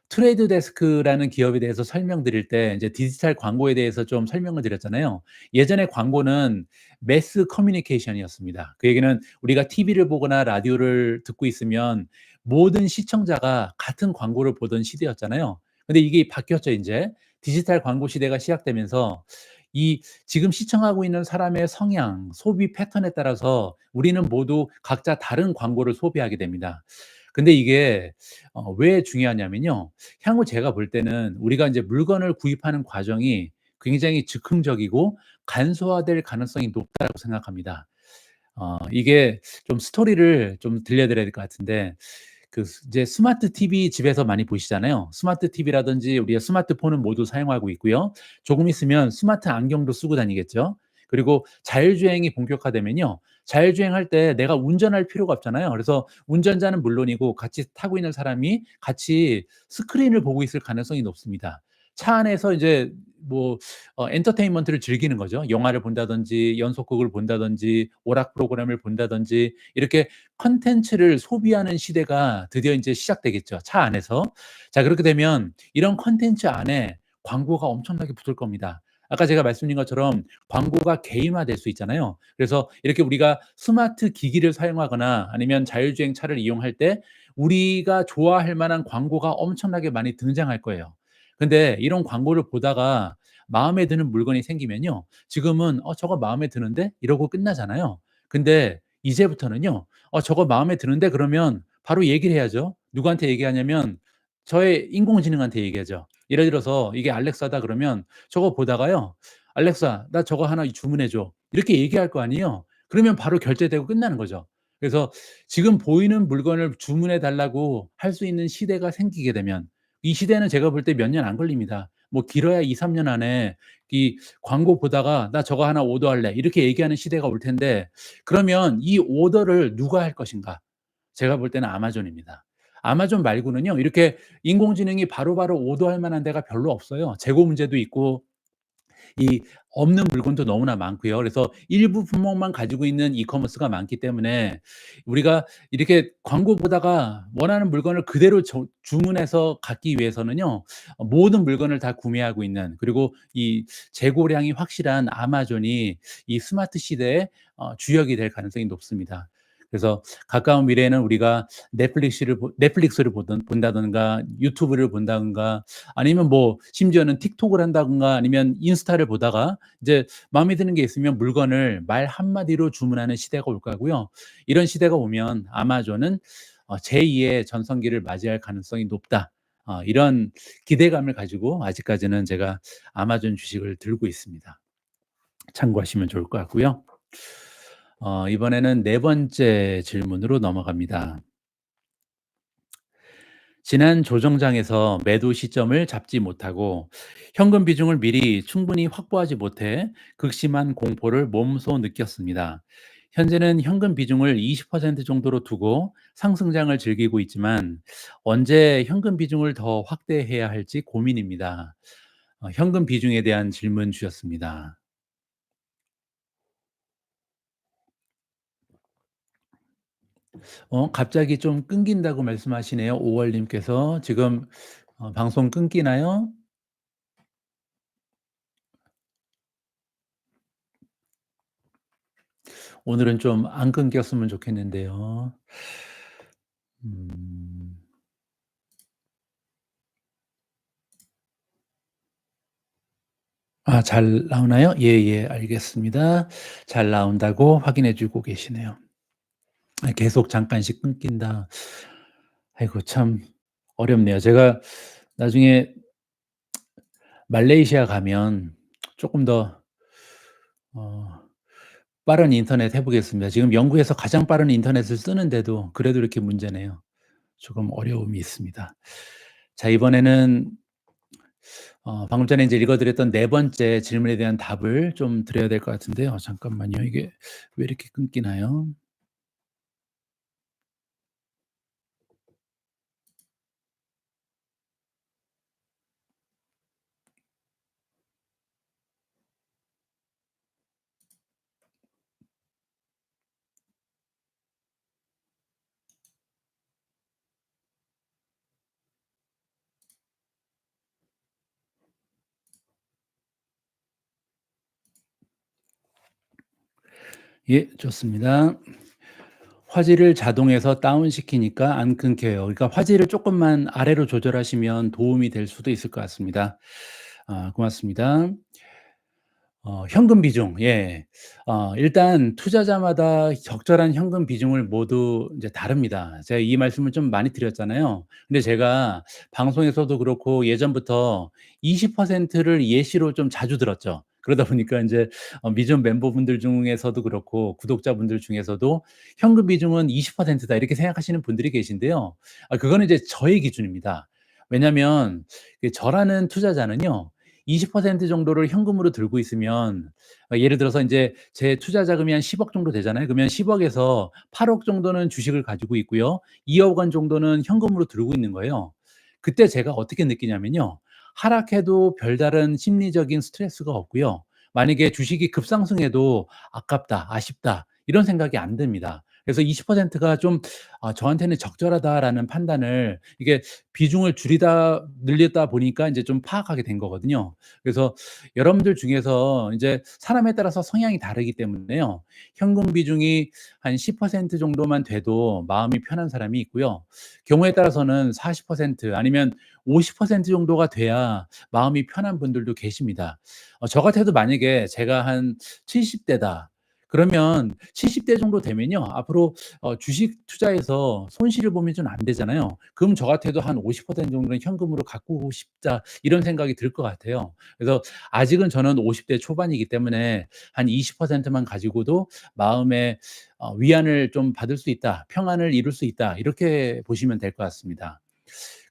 트레이드 데스크라는 기업에 대해서 설명드릴 때 인제 디지털 광고에 대해서 좀 설명을 드렸잖아요. 예전에 광고는 매스 커뮤니케이션이었습니다. 그 얘기는 우리가 TV를 보거나 라디오를 듣고 있으면 모든 시청자가 같은 광고를 보던 시대였잖아요. 근데 이게 바뀌었죠 인제. 디지털 광고 시대가 시작되면서 이 지금 시청하고 있는 사람의 성향, 소비 패턴에 따라서 우리는 모두 각자 다른 광고를 소비하게 됩니다. 근데 이게 왜 중요하냐면요. 향후 제가 볼 때는 우리가 인제 물건을 구입하는 과정이 굉장히 즉흥적이고 간소화될 가능성이 높다고 생각합니다. 이게 좀 스토리를 좀 들려 드려야 될 것 같은데 그 이제 스마트 TV 집에서 많이 보시잖아요. 스마트 TV라든지 우리가 스마트폰은 모두 사용하고 있고요. 조금 있으면 스마트 안경도 쓰고 다니겠죠. 그리고 자율주행이 본격화되면요. 자율주행할 때 내가 운전할 필요가 없잖아요. 그래서 운전자는 물론이고 같이 타고 있는 사람이 같이 스크린을 보고 있을 가능성이 높습니다. 차 안에서 이제 뭐 엔터테인먼트를 즐기는 거죠. 영화를 본다든지 연속극을 본다든지 오락 프로그램을 본다든지 이렇게 콘텐츠를 소비하는 시대가 드디어 인제 시작되겠죠, 차 안에서. 자 그렇게 되면 이런 콘텐츠 안에 광고가 엄청나게 붙을 겁니다. 아까 제가 말씀드린 것처럼 광고가 개인화될 수 있잖아요. 그래서 이렇게 우리가 스마트 기기를 사용하거나 아니면 자율주행 차를 이용할 때 우리가 좋아할 만한 광고가 엄청나게 많이 등장할 거예요. 근데 이런 광고를 보다가 마음에 드는 물건이 생기면요. 지금은 '저거 마음에 드는데?' 이러고 끝나잖아요. 근데 이제부터는요. 저거 마음에 드는데 그러면 바로 얘기를 해야죠. 누구한테 얘기하냐면 저의 인공지능한테 얘기하죠. 예를 들어서 이게 알렉사다 그러면 저거 보다가요. "알렉사 나 저거 하나 주문해 줘." 이렇게 얘기할 거 아니에요. 그러면 바로 결제되고 끝나는 거죠. 그래서 지금 보이는 물건을 주문해 달라고 할 수 있는 시대가 생기게 되면 이 시대는 제가 볼 때 몇 년 안 걸립니다. 뭐 길어야 2-3년 안에 이 광고 보다가 "나 저거 하나 오더할래." 이렇게 얘기하는 시대가 올 텐데 그러면 이 오더를 누가 할 것인가? 제가 볼 때는 아마존입니다. 아마존 말고는요. 이렇게 인공지능이 바로바로 오더할 만한 데가 별로 없어요. 재고 문제도 있고 이 없는 물건도 너무나 많고요. 그래서 일부 품목만 가지고 있는 이커머스가 많기 때문에 우리가 이렇게 광고 보다가 원하는 물건을 그대로 주문해서 갖기 위해서는요. 모든 물건을 다 구매하고 있는 그리고 이 재고량이 확실한 아마존이 이 스마트 시대의 주역이 될 가능성이 높습니다. 그래서 가까운 미래에는 우리가 넷플릭스를 보든 본다든가 유튜브를 본다든가 아니면 뭐 심지어는 틱톡을 한다든가 아니면 인스타를 보다가 이제 마음에 드는 게 있으면 물건을 말 한마디로 주문하는 시대가 올 거고요. 이런 시대가 오면 아마존은 제2의 전성기를 맞이할 가능성이 높다. 이런 기대감을 가지고 아직까지는 제가 아마존 주식을 들고 있습니다. 참고하시면 좋을 것 같고요. 이번에는 네 번째 질문으로 넘어갑니다. 지난 조정장에서 매도 시점을 잡지 못하고 현금 비중을 미리 충분히 확보하지 못해 극심한 공포를 몸소 느꼈습니다. 현재는 현금 비중을 20% 정도로 두고 상승장을 즐기고 있지만 언제 현금 비중을 더 확대해야 할지 고민입니다. 현금 비중에 대한 질문 주셨습니다. 갑자기 좀 끊긴다고 말씀하시네요. 5월 님께서. 지금 방송 끊기나요? 오늘은 좀 안 끊겼으면 좋겠는데요. 음. 잘 나오나요? 예예. 알겠습니다. 잘 나온다고 확인해 주고 계시네요. 계속 잠깐씩 끊긴다. 아이고 참 어렵네요. 제가 나중에 말레이시아 가면 쪼끔 더 어 빠른 인터넷 해 보겠습니다. 지금 영국에서 가장 빠른 인터넷을 쓰는데도 그래도 이렇게 문제네요. 조금 어려움이 있습니다. 자, 이번에는 방금 전에 인제 읽어 드렸던 네 번째 질문에 대한 답을 좀 드려야 될 것 같은데요. 잠깐만요. 이게 왜 이렇게 끊기나요? 예, 좋습니다. 화질을 자동에서 다운시키니까 안 끊겨요. 그러니까 화질을 쪼끔만 아래로 조절하시면 도움이 될 수도 있을 것 같습니다. 고맙습니다. 현금 비중. 예. 일단 투자자마다 적절한 현금 비중을 모두 이제 다릅니다. 제가 이 말씀을 좀 많이 드렸잖아요. 근데 제가 방송에서도 그렇고 예전부터 20%를 예시로 좀 자주 들었죠. 그러다 보니까 인제 미전 멤버분들 중에서도 그렇고 구독자분들 중에서도 '현금 비중은 20%다.' 이렇게 생각하시는 분들이 계신데요. 그거는 이제 저의 기준입니다. 왜냐면 저라는 투자자는요. 20% 정도를 현금으로 들고 있으면 예를 들어서 인제 제 투자 자금이 한 10억 정도 되잖아요. 그러면 10억 에서 8억 정도는 주식을 가지고 있고요. 2억 원 정도는 현금으로 들고 있는 거예요. 그때 제가 어떻게 느끼냐면요. 하락해도 별다른 심리적인 스트레스가 없고요. 만약에 주식이 급상승해도 '아깝다. 아쉽다.' 이런 생각이 안 듭니다. 그래서 20%가 좀 저한테는 적절하다라는 판단을 이게 비중을 줄이다 늘리다 보니까 인제 좀 파악하게 된 거거든요. 그래서 여러분들 중에서 인제 사람에 따라서 성향이 다르기 때문에요. 현금 비중이 한 10% 정도만 돼도 마음이 편한 사람이 있고요. 경우에 따라서는 40% 아니면 50% 정도가 돼야 마음이 편한 분들도 계십니다. 저 같아도 만약에 제가 한 70 대다 그러면 70대 정도 되면요. 앞으로 주식 투자해서 손실을 보면 좀 안 되잖아요. 그럼 저 같아도 한 50% 정도는 현금으로 가꾸고 싶다 이런 생각이 들 것 같아요. 그래서 아직은 저는 50대 초반이기 때문에 한 20%만 가지고도 마음의 위안을 좀 받을 수 있다. 평안을 이룰 수 있다. 이렇게 보시면 될 것 같습니다.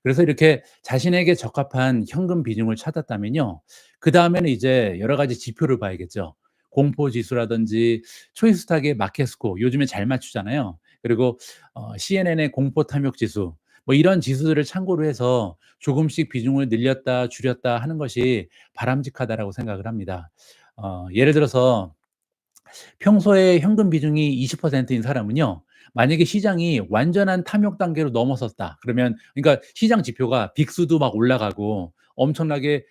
그래서 이렇게 자신에게 적합한 현금 비중을 찾았다면요. 그다음에는 이제 여러 가지 지표를 봐야겠죠. 공포 지수라든지 초이스탁의 마켓스코 요즘에 잘 맞추잖아요. 그리고 CNN의 공포 탐욕 지수 뭐 이런 지수들을 참고로 해서 조금씩 비중을 늘렸다 줄였다 하는 것이 바람직하다라고 생각을 합니다. 예를 들어서 평소에 현금 비중이 20%인 사람은요. 만약에 시장이 완전한 탐욕 단계로 넘어섰다. 그러면 그러니까 시장 지표가 빅스도 막 올라가고 엄청나게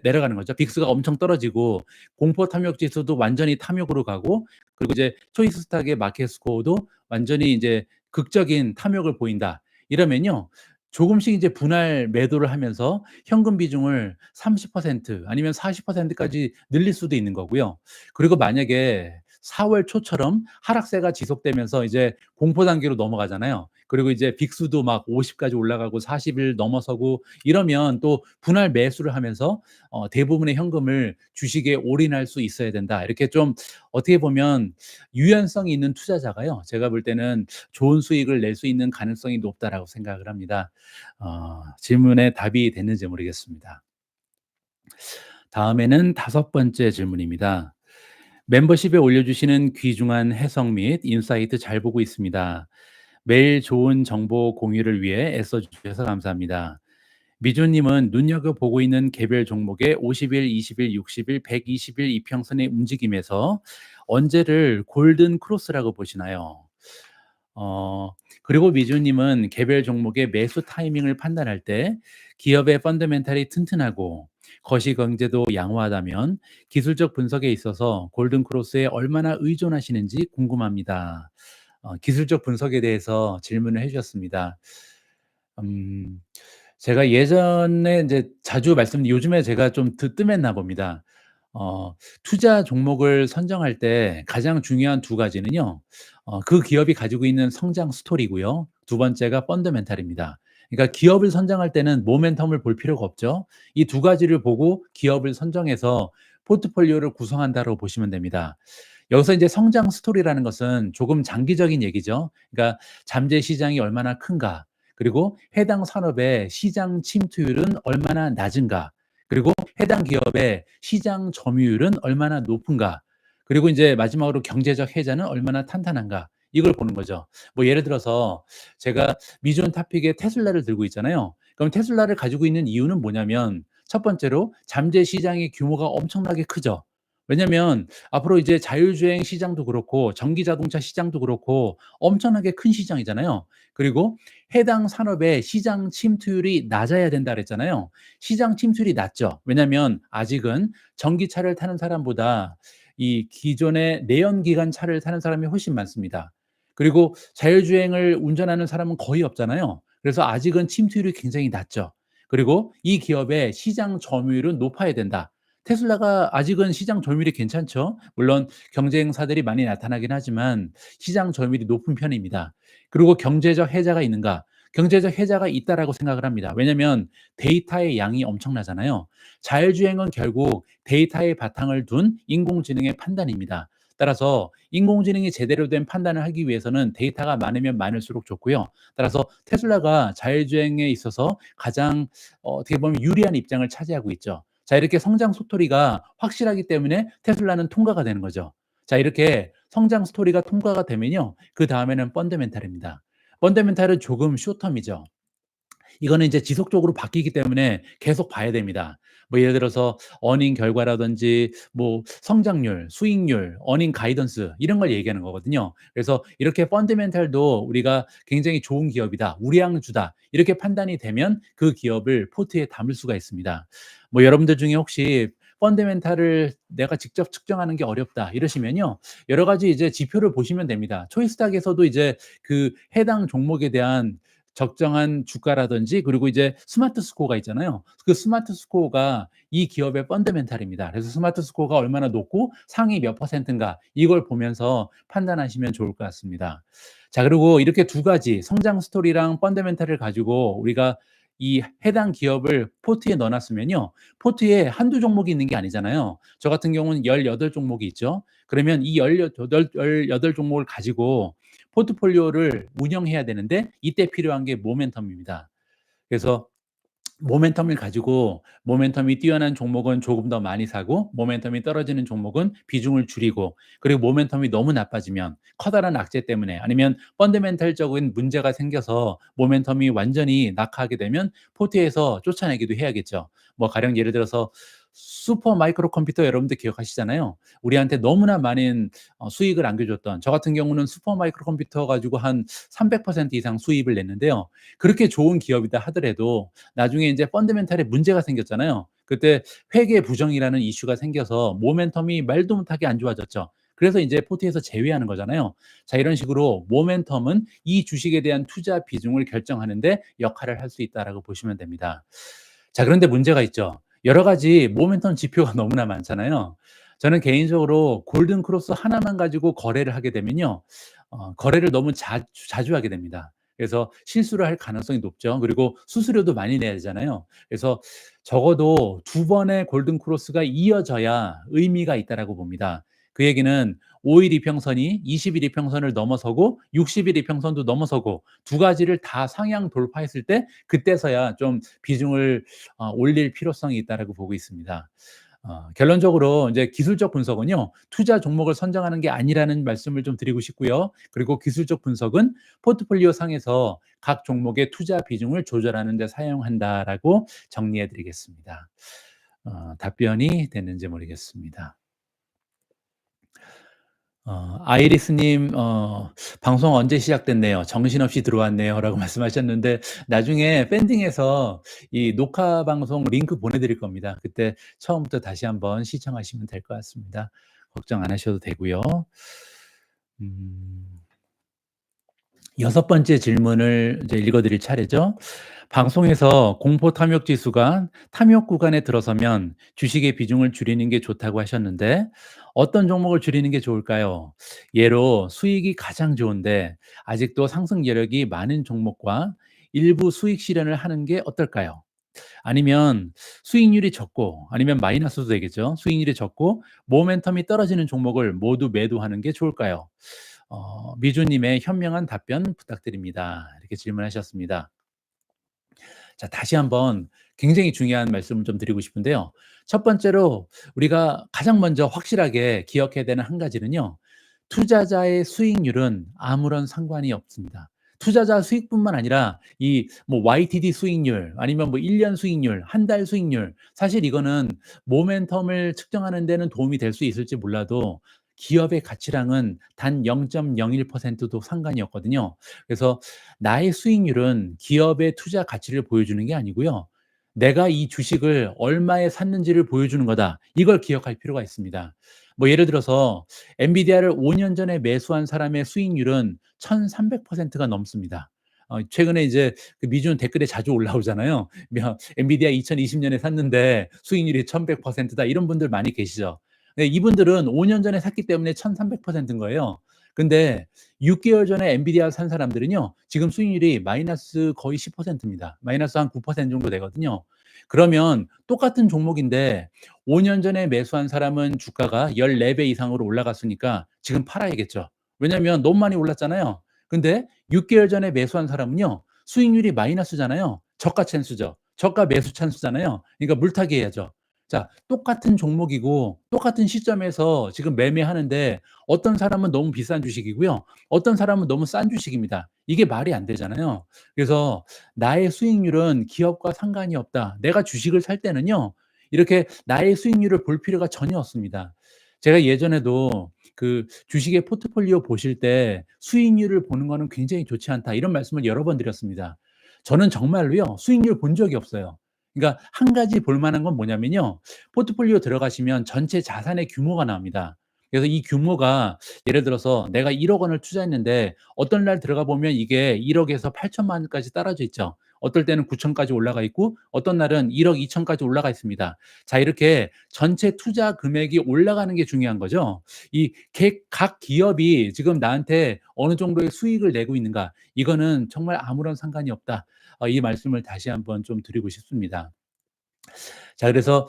내려가는 거죠. 빅스가 엄청 떨어지고 공포 탐욕 지수도 완전히 탐욕으로 가고 그리고 이제 초이스 스탁의 마켓 스코어도 완전히 이제 극적인 탐욕을 보인다. 이러면요. 조금씩 이제 분할 매도를 하면서 현금 비중을 30% 아니면 40% 까지 늘릴 수도 있는 거고요. 그리고 만약에 4월 초처럼 하락세가 지속되면서 이제 공포 단계로 넘어가잖아요. 그리고 이제 빅스도 막 50 까지 올라가고 40일 넘어서고 이러면 또 분할 매수를 하면서 대부분의 현금을 주식에 올인할 수 있어야 된다. 이렇게 좀 어떻게 보면 유연성이 있는 투자자가요. 제가 볼 때는 좋은 수익을 낼 수 있는 가능성이 높다라고 생각을 합니다. 질문에 답이 됐는지 모르겠습니다. 다음에는 다섯 번째 질문입니다. 멤버십에 올려주시는 귀중한 해석 및 인사이트 잘 보고 있습니다. 매일 좋은 정보 공유를 위해 애써주셔서 감사합니다. 미주님은 눈여겨보고 있는 개별 종목의 50일, 20일, 60일, 120일 이평선의 움직임에서 언제를 골든 크로스라고 보시나요? 그리고 미주님은 개별 종목의 매수 타이밍을 판단할 때 기업의 펀더멘탈이 튼튼하고 거시 경제도 양호하다면 기술적 분석에 있어서 골든 크로스에 얼마나 의존하시는지 궁금합니다. 기술적 분석에 대해서 질문을 해 주셨습니다. 음 제가 예전에 인제 자주 말씀드린 요즘에 제가 좀 뜸했나 봅니다. 투자 종목을 선정할 때 가장 중요한 두 가지는요. 그 기업이 가지고 있는 성장 스토리고요. 두 번째가 펀더멘탈입니다. 그러니까 기업을 선정할 때는 모멘텀을 볼 필요가 없죠. 이 두 가지를 보고 기업을 선정해서 포트폴리오를 구성한다고 보시면 됩니다. 여기서 인제 성장 스토리라는 것은 조금 장기적인 얘기죠. 그러니까 잠재 시장이 얼마나 큰가, 그리고 해당 산업의 시장 침투율은 얼마나 낮은가, 그리고 해당 기업의 시장 점유율은 얼마나 높은가, 그리고 인제 마지막으로 경제적 해자는 얼마나 탄탄한가, 이걸 보는 거죠. 뭐 예를 들어서 제가 미주원 토픽에 테슬라를 들고 있잖아요. 그럼 테슬라를 가지고 있는 이유는 뭐냐면 첫 번째로 잠재 시장의 규모가 엄청나게 크죠. 왜냐면 앞으로 이제 자율주행 시장도 그렇고 전기 자동차 시장도 그렇고 엄청나게 큰 시장이잖아요. 그리고 해당 산업의 시장 침투율이 낮아야 된다 그랬잖아요. 시장 침투율이 낮죠. 왜냐면 아직은 전기차를 타는 사람보다 이 기존의 내연기관 차를 타는 사람이 훨씬 많습니다. 그리고 자율주행을 운전하는 사람은 거의 없잖아요. 그래서 아직은 침투율이 굉장히 낮죠. 그리고 이 기업의 시장 점유율은 높아야 된다. 테슬라가 아직은 시장 점유율이 괜찮죠. 물론 경쟁사들이 많이 나타나긴 하지만 시장 점유율이 높은 편입니다. 그리고 경제적 해자가 있는가? 경제적 해자가 있다라고 생각을 합니다. 왜냐하면 데이터의 양이 엄청나잖아요. 자율주행은 결국 데이터의 바탕을 둔 인공지능의 판단입니다. 따라서 인공지능이 제대로 된 판단을 하기 위해서는 데이터가 많으면 많을수록 좋고요. 따라서 테슬라가 자율주행에 있어서 가장 어떻게 보면 유리한 입장을 차지하고 있죠. 자, 이렇게 성장 스토리가 확실하기 때문에 테슬라는 통과가 되는 거죠. 자, 이렇게 성장 스토리가 통과가 되면요. 그다음에는 펀더멘탈입니다. 펀더멘탈은 조금 숏텀이죠. 이거는 이제 지속적으로 바뀌기 때문에 계속 봐야 됩니다. 뭐 예를 들어서 어닝 결과라든지 뭐 성장률, 수익률, 어닝 가이던스 이런 걸 얘기하는 거거든요. 그래서 이렇게 펀더멘탈도 우리가 굉장히 좋은 기업이다, 우량주다 이렇게 판단이 되면 그 기업을 포트에 담을 수가 있습니다. 뭐 여러분들 중에 혹시 펀더멘탈을 내가 직접 측정하는 게 어렵다 이러시면요. 여러 가지 이제 지표를 보시면 됩니다. 초이스탁에서도 이제 그 해당 종목에 대한 적정한 주가라든지 그리고 이제 스마트 스코어가 있잖아요. 그 스마트 스코어가 이 기업의 펀더멘탈입니다. 그래서 스마트 스코어가 얼마나 높고 상위 몇 퍼센트인가 이걸 보면서 판단하시면 좋을 것 같습니다. 자, 그리고 이렇게 두 가지 성장 스토리랑 펀더멘탈을 가지고 우리가 이 해당 기업을 포트에 넣어 놨으면요. 포트에 한두 종목이 있는 게 아니잖아요. 저 같은 경우는 18 종목이 있죠. 그러면 이 18 종목을 가지고 포트폴리오를 운영해야 되는데 이때 필요한 게 모멘텀입니다. 그래서 모멘텀을 가지고 모멘텀이 뛰어난 종목은 조금 더 많이 사고 모멘텀이 떨어지는 종목은 비중을 줄이고, 그리고 모멘텀이 너무 나빠지면 커다란 악재 때문에 아니면 펀더멘탈적인 문제가 생겨서 모멘텀이 완전히 낙하하게 되면 포트에서 쫓아내기도 해야겠죠. 뭐 가령 예를 들어서 슈퍼 마이크로 컴퓨터 여러분들 기억하시잖아요. 우리한테 너무나 많은 수익을 안겨줬던, 저 같은 경우는 슈퍼 마이크로 컴퓨터 가지고 한 300% 이상 수입을 냈는데요. 그렇게 좋은 기업이다 하더라도 나중에 인제 펀더멘탈에 문제가 생겼잖아요. 그때 회계 부정이라는 이슈가 생겨서 모멘텀이 말도 못하게 안 좋아졌죠. 그래서 인제 포트에서 제외하는 거잖아요. 자, 이런 식으로 모멘텀은 이 주식에 대한 투자 비중을 결정하는 데 역할을 할 수 있다라고 보시면 됩니다. 자, 그런데 문제가 있죠. 여러 가지 모멘텀 지표가 너무나 많잖아요. 저는 개인적으로 골든 크로스 하나만 가지고 거래를 하게 되면요. 거래를 너무 자주 하게 됩니다. 그래서 실수를 할 가능성이 높죠. 그리고 수수료도 많이 내야 되잖아요. 그래서 적어도 두 번의 골든 크로스가 이어져야 의미가 있다라고 봅니다. 그 얘기는 5일 이평선이 20일 이평선을 넘어서고 60일 이평선도 넘어서고 두 가지를 다 상향 돌파했을 때 그때서야 좀 비중을 올릴 필요성이 있다라고 보고 있습니다. 결론적으로 이제 기술적 분석은요, 투자 종목을 선정하는 게 아니라는 말씀을 좀 드리고 싶고요. 그리고 기술적 분석은 포트폴리오 상에서 각 종목의 투자 비중을 조절하는 데 사용한다라고 정리해 드리겠습니다. 답변이 됐는지 모르겠습니다. 아이리스님, "방송 언제 시작됐네요. 정신없이 들어왔네요."라고 말씀하셨는데 나중에 밴딩해서 이 녹화 방송 링크 보내드릴 겁니다. 그때 처음부터 다시 한번 시청하시면 될 것 같습니다. 걱정 안 하셔도 되고요. 음. 여섯 번째 질문을 이제 읽어 드릴 차례죠. 방송에서 공포 탐욕 지수가 탐욕 구간에 들어서면 주식의 비중을 줄이는 게 좋다고 하셨는데 어떤 종목을 줄이는 게 좋을까요? 예로 수익이 가장 좋은데 아직도 상승 여력이 많은 종목과 일부 수익 실현을 하는 게 어떨까요? 아니면 수익률이 적고 아니면 마이너스도 되겠죠. 수익률이 적고 모멘텀이 떨어지는 종목을 모두 매도하는 게 좋을까요? 미주 님의 현명한 답변 부탁드립니다. 이렇게 질문하셨습니다. 자, 다시 한번 굉장히 중요한 말씀을 좀 드리고 싶은데요. 첫 번째로 우리가 가장 먼저 확실하게 기억해야 되는 한 가지는요. 투자자의 수익률은 아무런 상관이 없습니다. 투자자 수익뿐만 아니라 이 뭐 YTD 수익률 아니면 뭐 1년 수익률, 한 달 수익률, 사실 이거는 모멘텀을 측정하는 데는 도움이 될 수 있을지 몰라도 기업의 가치랑은 단 0.01%도 상관이 없거든요. 그래서 나의 수익률은 기업의 투자 가치를 보여주는 게 아니고요. 내가 이 주식을 얼마에 샀는지를 보여주는 거다. 이걸 기억할 필요가 있습니다. 뭐 예를 들어서 엔비디아를 5년 전에 매수한 사람의 수익률은 1,300%가 넘습니다. 최근에 이제 그 미중 댓글에 자주 올라오잖아요. 엔비디아 2020년에 샀는데 수익률이 1,100%다 이런 분들 많이 계시죠. 근데 이분들은 5년 전에 샀기 때문에 1,300%인 거예요. 근데 6 개월 전에 엔비디아 산 사람들은요. 지금 수익률이 마이너스 거의 10%입니다. 마이너스 한 9% 정도 되거든요. 그러면 똑같은 종목인데 5년 전에 매수한 사람은 주가가 14배 이상으로 올라갔으니까 지금 팔아야겠죠. 왜냐면 너무 많이 올랐잖아요. 근데 6 개월 전에 매수한 사람은요. 수익률이 마이너스잖아요. 저가 찬스죠. 저가 매수 찬스잖아요. 그러니까 물타기 해야죠. 자, 똑같은 종목이고 똑같은 시점에서 지금 매매하는데 어떤 사람은 너무 비싼 주식이고요. 어떤 사람은 너무 싼 주식입니다. 이게 말이 안 되잖아요. 그래서 나의 수익률은 기업과 상관이 없다. 내가 주식을 살 때는요. 이렇게 나의 수익률을 볼 필요가 전혀 없습니다. 제가 예전에도 그 주식의 포트폴리오 보실 때 "수익률을 보는 거는 굉장히 좋지 않다." 이런 말씀을 여러 번 드렸습니다. 저는 정말로요. 수익률 본 적이 없어요. 그러니까 한 가지 볼 만한 건 뭐냐면요. 포트폴리오 들어가시면 전체 자산의 규모가 나옵니다. 그래서 이 규모가 예를 들어서 내가 1억 원을 투자했는데 어떤 날 들어가 보면 이게 1억 에서 8천만 원까지 떨어져 있죠. 어떨 때는 9천 까지 올라가 있고 어떤 날은 1억 2천 까지 올라가 있습니다. 자, 이렇게 전체 투자 금액이 올라가는 게 중요한 거죠. 이 각 기업이 지금 나한테 어느 정도의 수익을 내고 있는가, 이거는 정말 아무런 상관이 없다. 이 말씀을 다시 한번 좀 드리고 싶습니다. 자, 그래서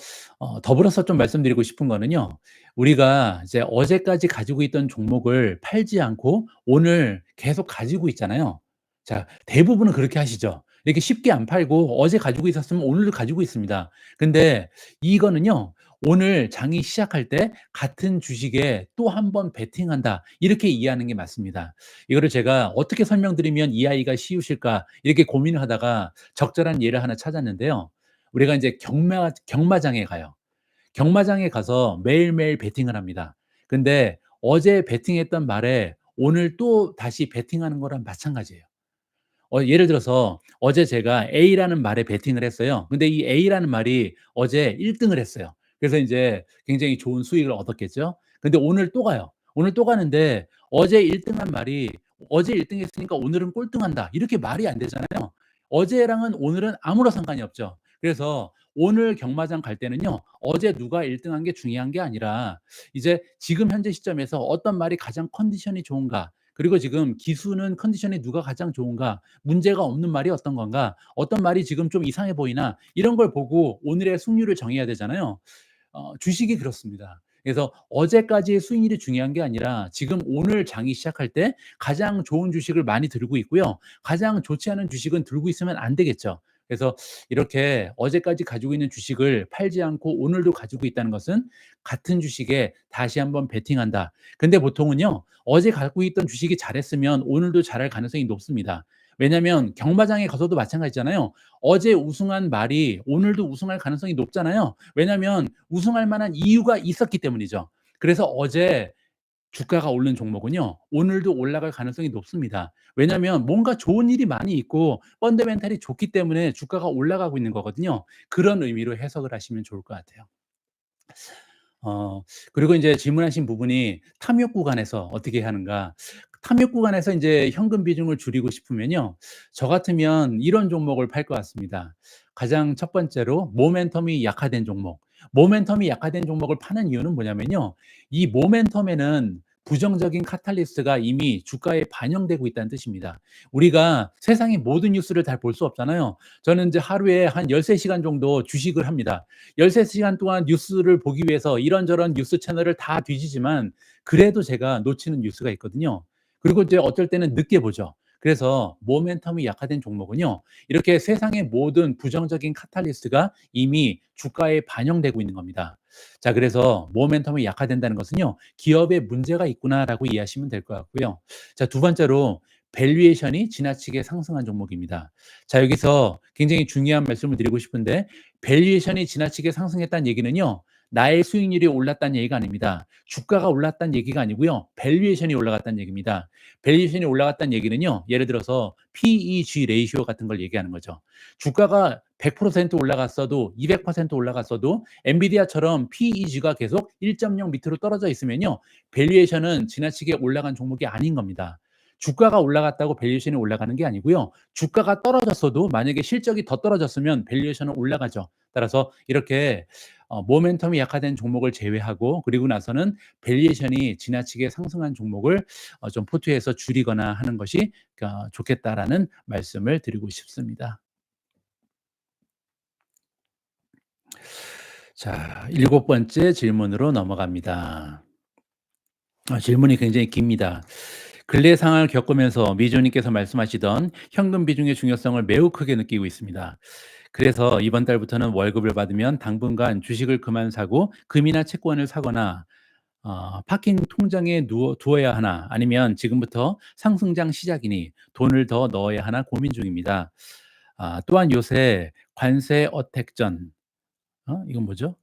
더불어서 좀 말씀드리고 싶은 거는요. 우리가 이제 어제까지 가지고 있던 종목을 팔지 않고 오늘 계속 가지고 있잖아요. 자, 대부분은 그렇게 하시죠. 이렇게 쉽게 안 팔고 어제 가지고 있었으면 오늘도 가지고 있습니다. 근데 이거는요. 오늘 장이 시작할 때 같은 주식에 또 한 번 베팅한다. 이렇게 이해하는 게 맞습니다. 이거를 제가 어떻게 설명드리면 이해하기가 쉬우실까 이렇게 고민을 하다가 적절한 예를 하나 찾았는데요. 우리가 인제 경마장에 가요. 경마장에 가서 매일매일 베팅을 합니다. 근데 어제 베팅했던 말에 오늘 또 다시 베팅하는 거랑 마찬가지예요. 예를 들어서 어제 제가 A라는 말에 베팅을 했어요. 근데 이 A라는 말이 어제 1 등을 했어요. 그래서 인제 굉장히 좋은 수익을 얻었겠죠. 근데 오늘 또 가요. 오늘 또 가는데 어제 1 등한 말이 "어제 1등 했으니까 오늘은 꼴등한다." 이렇게 말이 안 되잖아요. 어제랑은 오늘은 아무런 상관이 없죠. 그래서 오늘 경마장 갈 때는요. 어제 누가 1 등한 게 중요한 게 아니라 이제 지금 현재 시점에서 어떤 말이 가장 컨디션이 좋은가, 그리고 지금 기수는 컨디션이 누가 가장 좋은가, 문제가 없는 말이 어떤 건가, 어떤 말이 지금 좀 이상해 보이나, 이런 걸 보고 오늘의 승률을 정해야 되잖아요. 주식이 그렇습니다. 그래서 어제까지의 수익률이 중요한 게 아니라 지금 오늘 장이 시작할 때 가장 좋은 주식을 많이 들고 있고요. 가장 좋지 않은 주식은 들고 있으면 안 되겠죠. 그래서 이렇게 어제까지 가지고 있는 주식을 팔지 않고 오늘도 가지고 있다는 것은 같은 주식에 다시 한번 베팅한다. 근데 보통은요, 어제 갖고 있던 주식이 잘했으면 오늘도 잘할 가능성이 높습니다. 왜냐하면 경마장에 가서도 마찬가지잖아요. 어제 우승한 말이 오늘도 우승할 가능성이 높잖아요. 왜냐하면 우승할 만한 이유가 있었기 때문이죠. 그래서 어제 주가가 오른 종목은요, 오늘도 올라갈 가능성이 높습니다. 왜냐하면 뭔가 좋은 일이 많이 있고 펀더멘탈이 좋기 때문에 주가가 올라가고 있는 거거든요. 그런 의미로 해석을 하시면 좋을 것 같아요. 어 그리고 인제 질문하신 부분이 탐욕 구간에서 어떻게 하는가. 탐욕 구간에서 인제 현금 비중을 줄이고 싶으면요, 저 같으면 이런 종목을 팔 것 같습니다. 가장 첫 번째로 모멘텀이 약화된 종목. 모멘텀이 약화된 종목을 파는 이유는 뭐냐면요, 이 모멘텀에는 부정적인 카탈리스트가 이미 주가에 반영되고 있다는 뜻입니다. 우리가 세상의 모든 뉴스를 다 볼 수 없잖아요. 저는 인제 하루에 한 13 시간 정도 주식을 합니다. 13 시간 동안 뉴스를 보기 위해서 이런저런 뉴스 채널을 다 뒤지지만 그래도 제가 놓치는 뉴스가 있거든요. 그리고 이제 어떨 때는 늦게 보죠. 그래서 모멘텀이 약화된 종목은요, 이렇게 세상의 모든 부정적인 카탈리스트가 이미 주가에 반영되고 있는 겁니다. 자, 그래서 모멘텀이 약화된다는 것은요, '기업에 문제가 있구나.'라고 이해하시면 될 것 같고요. 자, 두 번째로 밸류에이션이 지나치게 상승한 종목입니다. 자, 여기서 굉장히 중요한 말씀을 드리고 싶은데, 밸류에이션이 지나치게 상승했다는 얘기는요, 나의 수익률이 올랐다는 얘기가 아닙니다. 주가가 올랐다는 얘기가 아니고요. 밸류에이션이 올라갔다는 얘기입니다. 밸류에이션이 올라갔다는 얘기는요, 예를 들어서 PEG 레이시오 같은 걸 얘기하는 거죠. 주가가 100% 올라갔어도 200% 올라갔어도 엔비디아처럼 PEG가 계속 1.0 밑으로 떨어져 있으면요, 밸류에이션은 지나치게 올라간 종목이 아닌 겁니다. 주가가 올라갔다고 밸류에이션이 올라가는 게 아니고요. 주가가 떨어졌어도 만약에 실적이 더 떨어졌으면 밸류에이션은 올라가죠. 따라서 이렇게 모멘텀이 약화된 종목을 제외하고, 그리고 나서는 밸류에이션이 지나치게 상승한 종목을 좀 포트에서 줄이거나 하는 것이 좋겠다라는 말씀을 드리고 싶습니다. 자, 일곱 번째 질문으로 넘어갑니다. 질문이 굉장히 깁니다. 근래 상황을 겪으면서 미주님께서 말씀하시던 현금 비중의 중요성을 매우 크게 느끼고 있습니다. 그래서 이번 달부터는 월급을 받으면 당분간 주식을 그만 사고 금이나 채권을 사거나 파킹 통장에 두어야 하나, 아니면 지금부터 상승장 시작이니 돈을 더 넣어야 하나 고민 중입니다. 또한 요새 관세 어택전, 이건 뭐죠?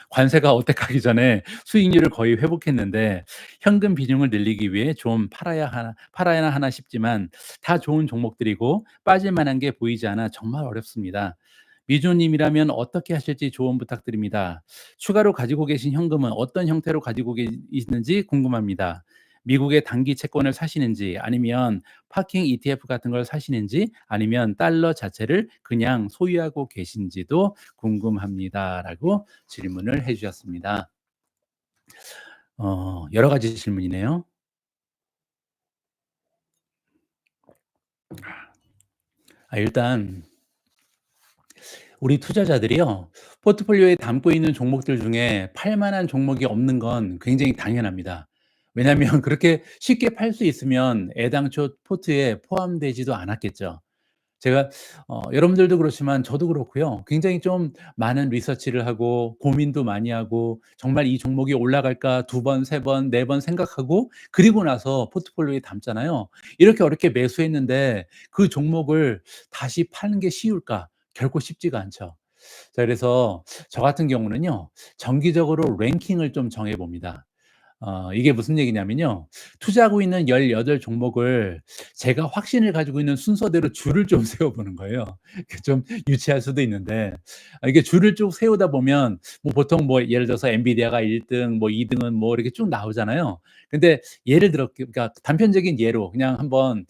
관세가 어택하기 전에 수익률을 거의 회복했는데 현금 비중을 늘리기 위해 좀 팔아야 하나 싶지만 다 좋은 종목들이고 빠질 만한 게 보이지 않아 정말 어렵습니다. 미주 님이라면 어떻게 하실지 조언 부탁드립니다. 추가로 가지고 계신 현금은 어떤 형태로 가지고 있는지 궁금합니다. 미국의 단기 채권을 사시는지, 아니면 파킹 ETF 같은 걸 사시는지, 아니면 달러 자체를 그냥 소유하고 계신지도 궁금합니다라고 질문을 해 주셨습니다. 여러 가지 질문이네요. 일단 우리 투자자들이요, 포트폴리오에 담고 있는 종목들 중에 팔 만한 종목이 없는 건 굉장히 당연합니다. 왜냐하면 그렇게 쉽게 팔 수 있으면 애당초 포트에 포함되지도 않았겠죠. 제가 여러분들도 그렇지만 저도 그렇고요. 굉장히 좀 많은 리서치를 하고 고민도 많이 하고, 정말 이 종목이 올라갈까 두 번, 세 번, 네 번 생각하고, 그리고 나서 포트폴리오에 담잖아요. 이렇게 어렵게 매수했는데 그 종목을 다시 파는 게 쉬울까? 결코 쉽지가 않죠. 자, 그래서 저 같은 경우는요, 정기적으로 랭킹을 좀 정해 봅니다. 이게 무슨 얘기냐면요. 투자하고 있는 18 종목을 제가 확신을 가지고 있는 순서대로 줄을 좀 세워 보는 거예요. 그 좀 유치할 수도 있는데 이게 줄을 쭉 세우다 보면 뭐 보통 뭐 예를 들어서 엔비디아가 1 등 뭐 2 등은 뭐 이렇게 쭉 나오잖아요. 근데 예를 들어 그러니까 단편적인 예로 그냥 한번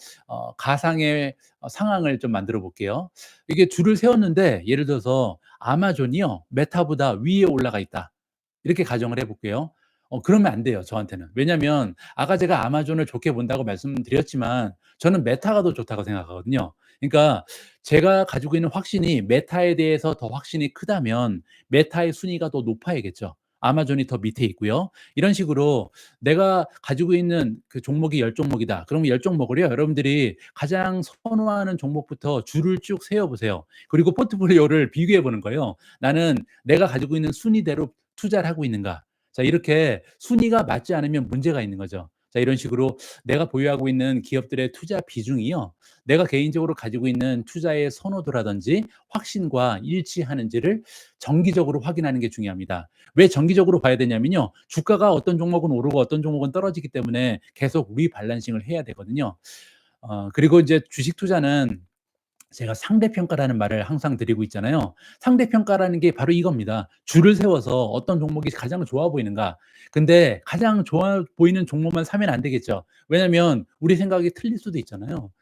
가상의 상황을 좀 만들어 볼게요. 이게 줄을 세웠는데 예를 들어서 아마존이요. 메타보다 위에 올라가 있다. 이렇게 가정을 해 볼게요. 그러면 안 돼요, 저한테는. 왜냐면 아까 제가 아마존을 좋게 본다고 말씀드렸지만 저는 메타가 더 좋다고 생각하거든요. 그러니까 제가 가지고 있는 확신이 메타에 대해서 더 확신이 크다면 메타의 순위가 더 높아야겠죠. 아마존이 더 밑에 있고요. 이런 식으로 내가 가지고 있는 그 종목이 10 종목이다. 그러면 10 종목을요, 여러분들이 가장 선호하는 종목부터 줄을 쭉 세워 보세요. 그리고 포트폴리오를 비교해 보는 거예요. '나는 내가 가지고 있는 순위대로 투자를 하고 있는가?' 자, 이렇게 순위가 맞지 않으면 문제가 있는 거죠. 자, 이런 식으로 내가 보유하고 있는 기업들의 투자 비중이요. 내가 개인적으로 가지고 있는 투자의 선호도라든지 확신과 일치하는지를 정기적으로 확인하는 게 중요합니다. 왜 정기적으로 봐야 되냐면요. 주가가 어떤 종목은 오르고 어떤 종목은 떨어지기 때문에 계속 리밸런싱을 해야 되거든요. 그리고 이제 주식 투자는 제가 상대평가라는 말을 항상 드리고 있잖아요. 상대평가라는 게 바로 이겁니다. 줄을 세워서 어떤 종목이 가장 좋아 보이는가. 근데 가장 좋아 보이는 종목만 사면 안 되겠죠. 왜냐면 우리 생각이 틀릴 수도 있잖아요.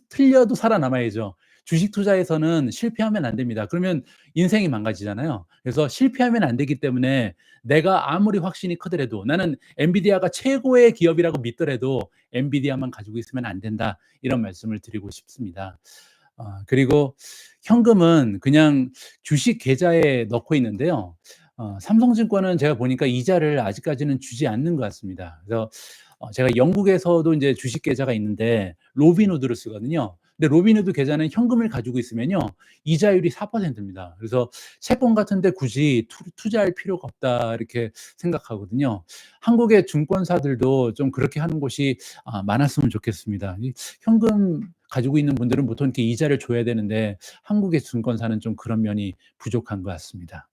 틀려도 살아남아야죠. 주식 투자에서는 실패하면 안 됩니다. 그러면 인생이 망가지잖아요. 그래서 실패하면 안 되기 때문에 내가 아무리 확신이 크더라도 나는 엔비디아가 최고의 기업이라고 믿더라도 엔비디아만 가지고 있으면 안 된다. 이런 말씀을 드리고 싶습니다. 그리고 현금은 그냥 주식 계좌에 넣고 있는데요. 삼성증권은 제가 보니까 이자를 아직까지는 주지 않는 것 같습니다. 그래서 제가 영국에서도 인제 주식 계좌가 있는데 로빈후드를 쓰거든요. 근데 로빈후드 계좌는 현금을 가지고 있으면요. 이자율이 4% 입니다. 그래서 '채권 같은 데 굳이 투자할 필요가 없다.' 이렇게 생각하거든요. 한국의 증권사들도 좀 그렇게 하는 곳이 많았으면 좋겠습니다. 이 현금 가지고 있는 분들은 보통 이렇게 이자를 줘야 되는데 한국의 증권사는 좀 그런 면이 부족한 것 같습니다.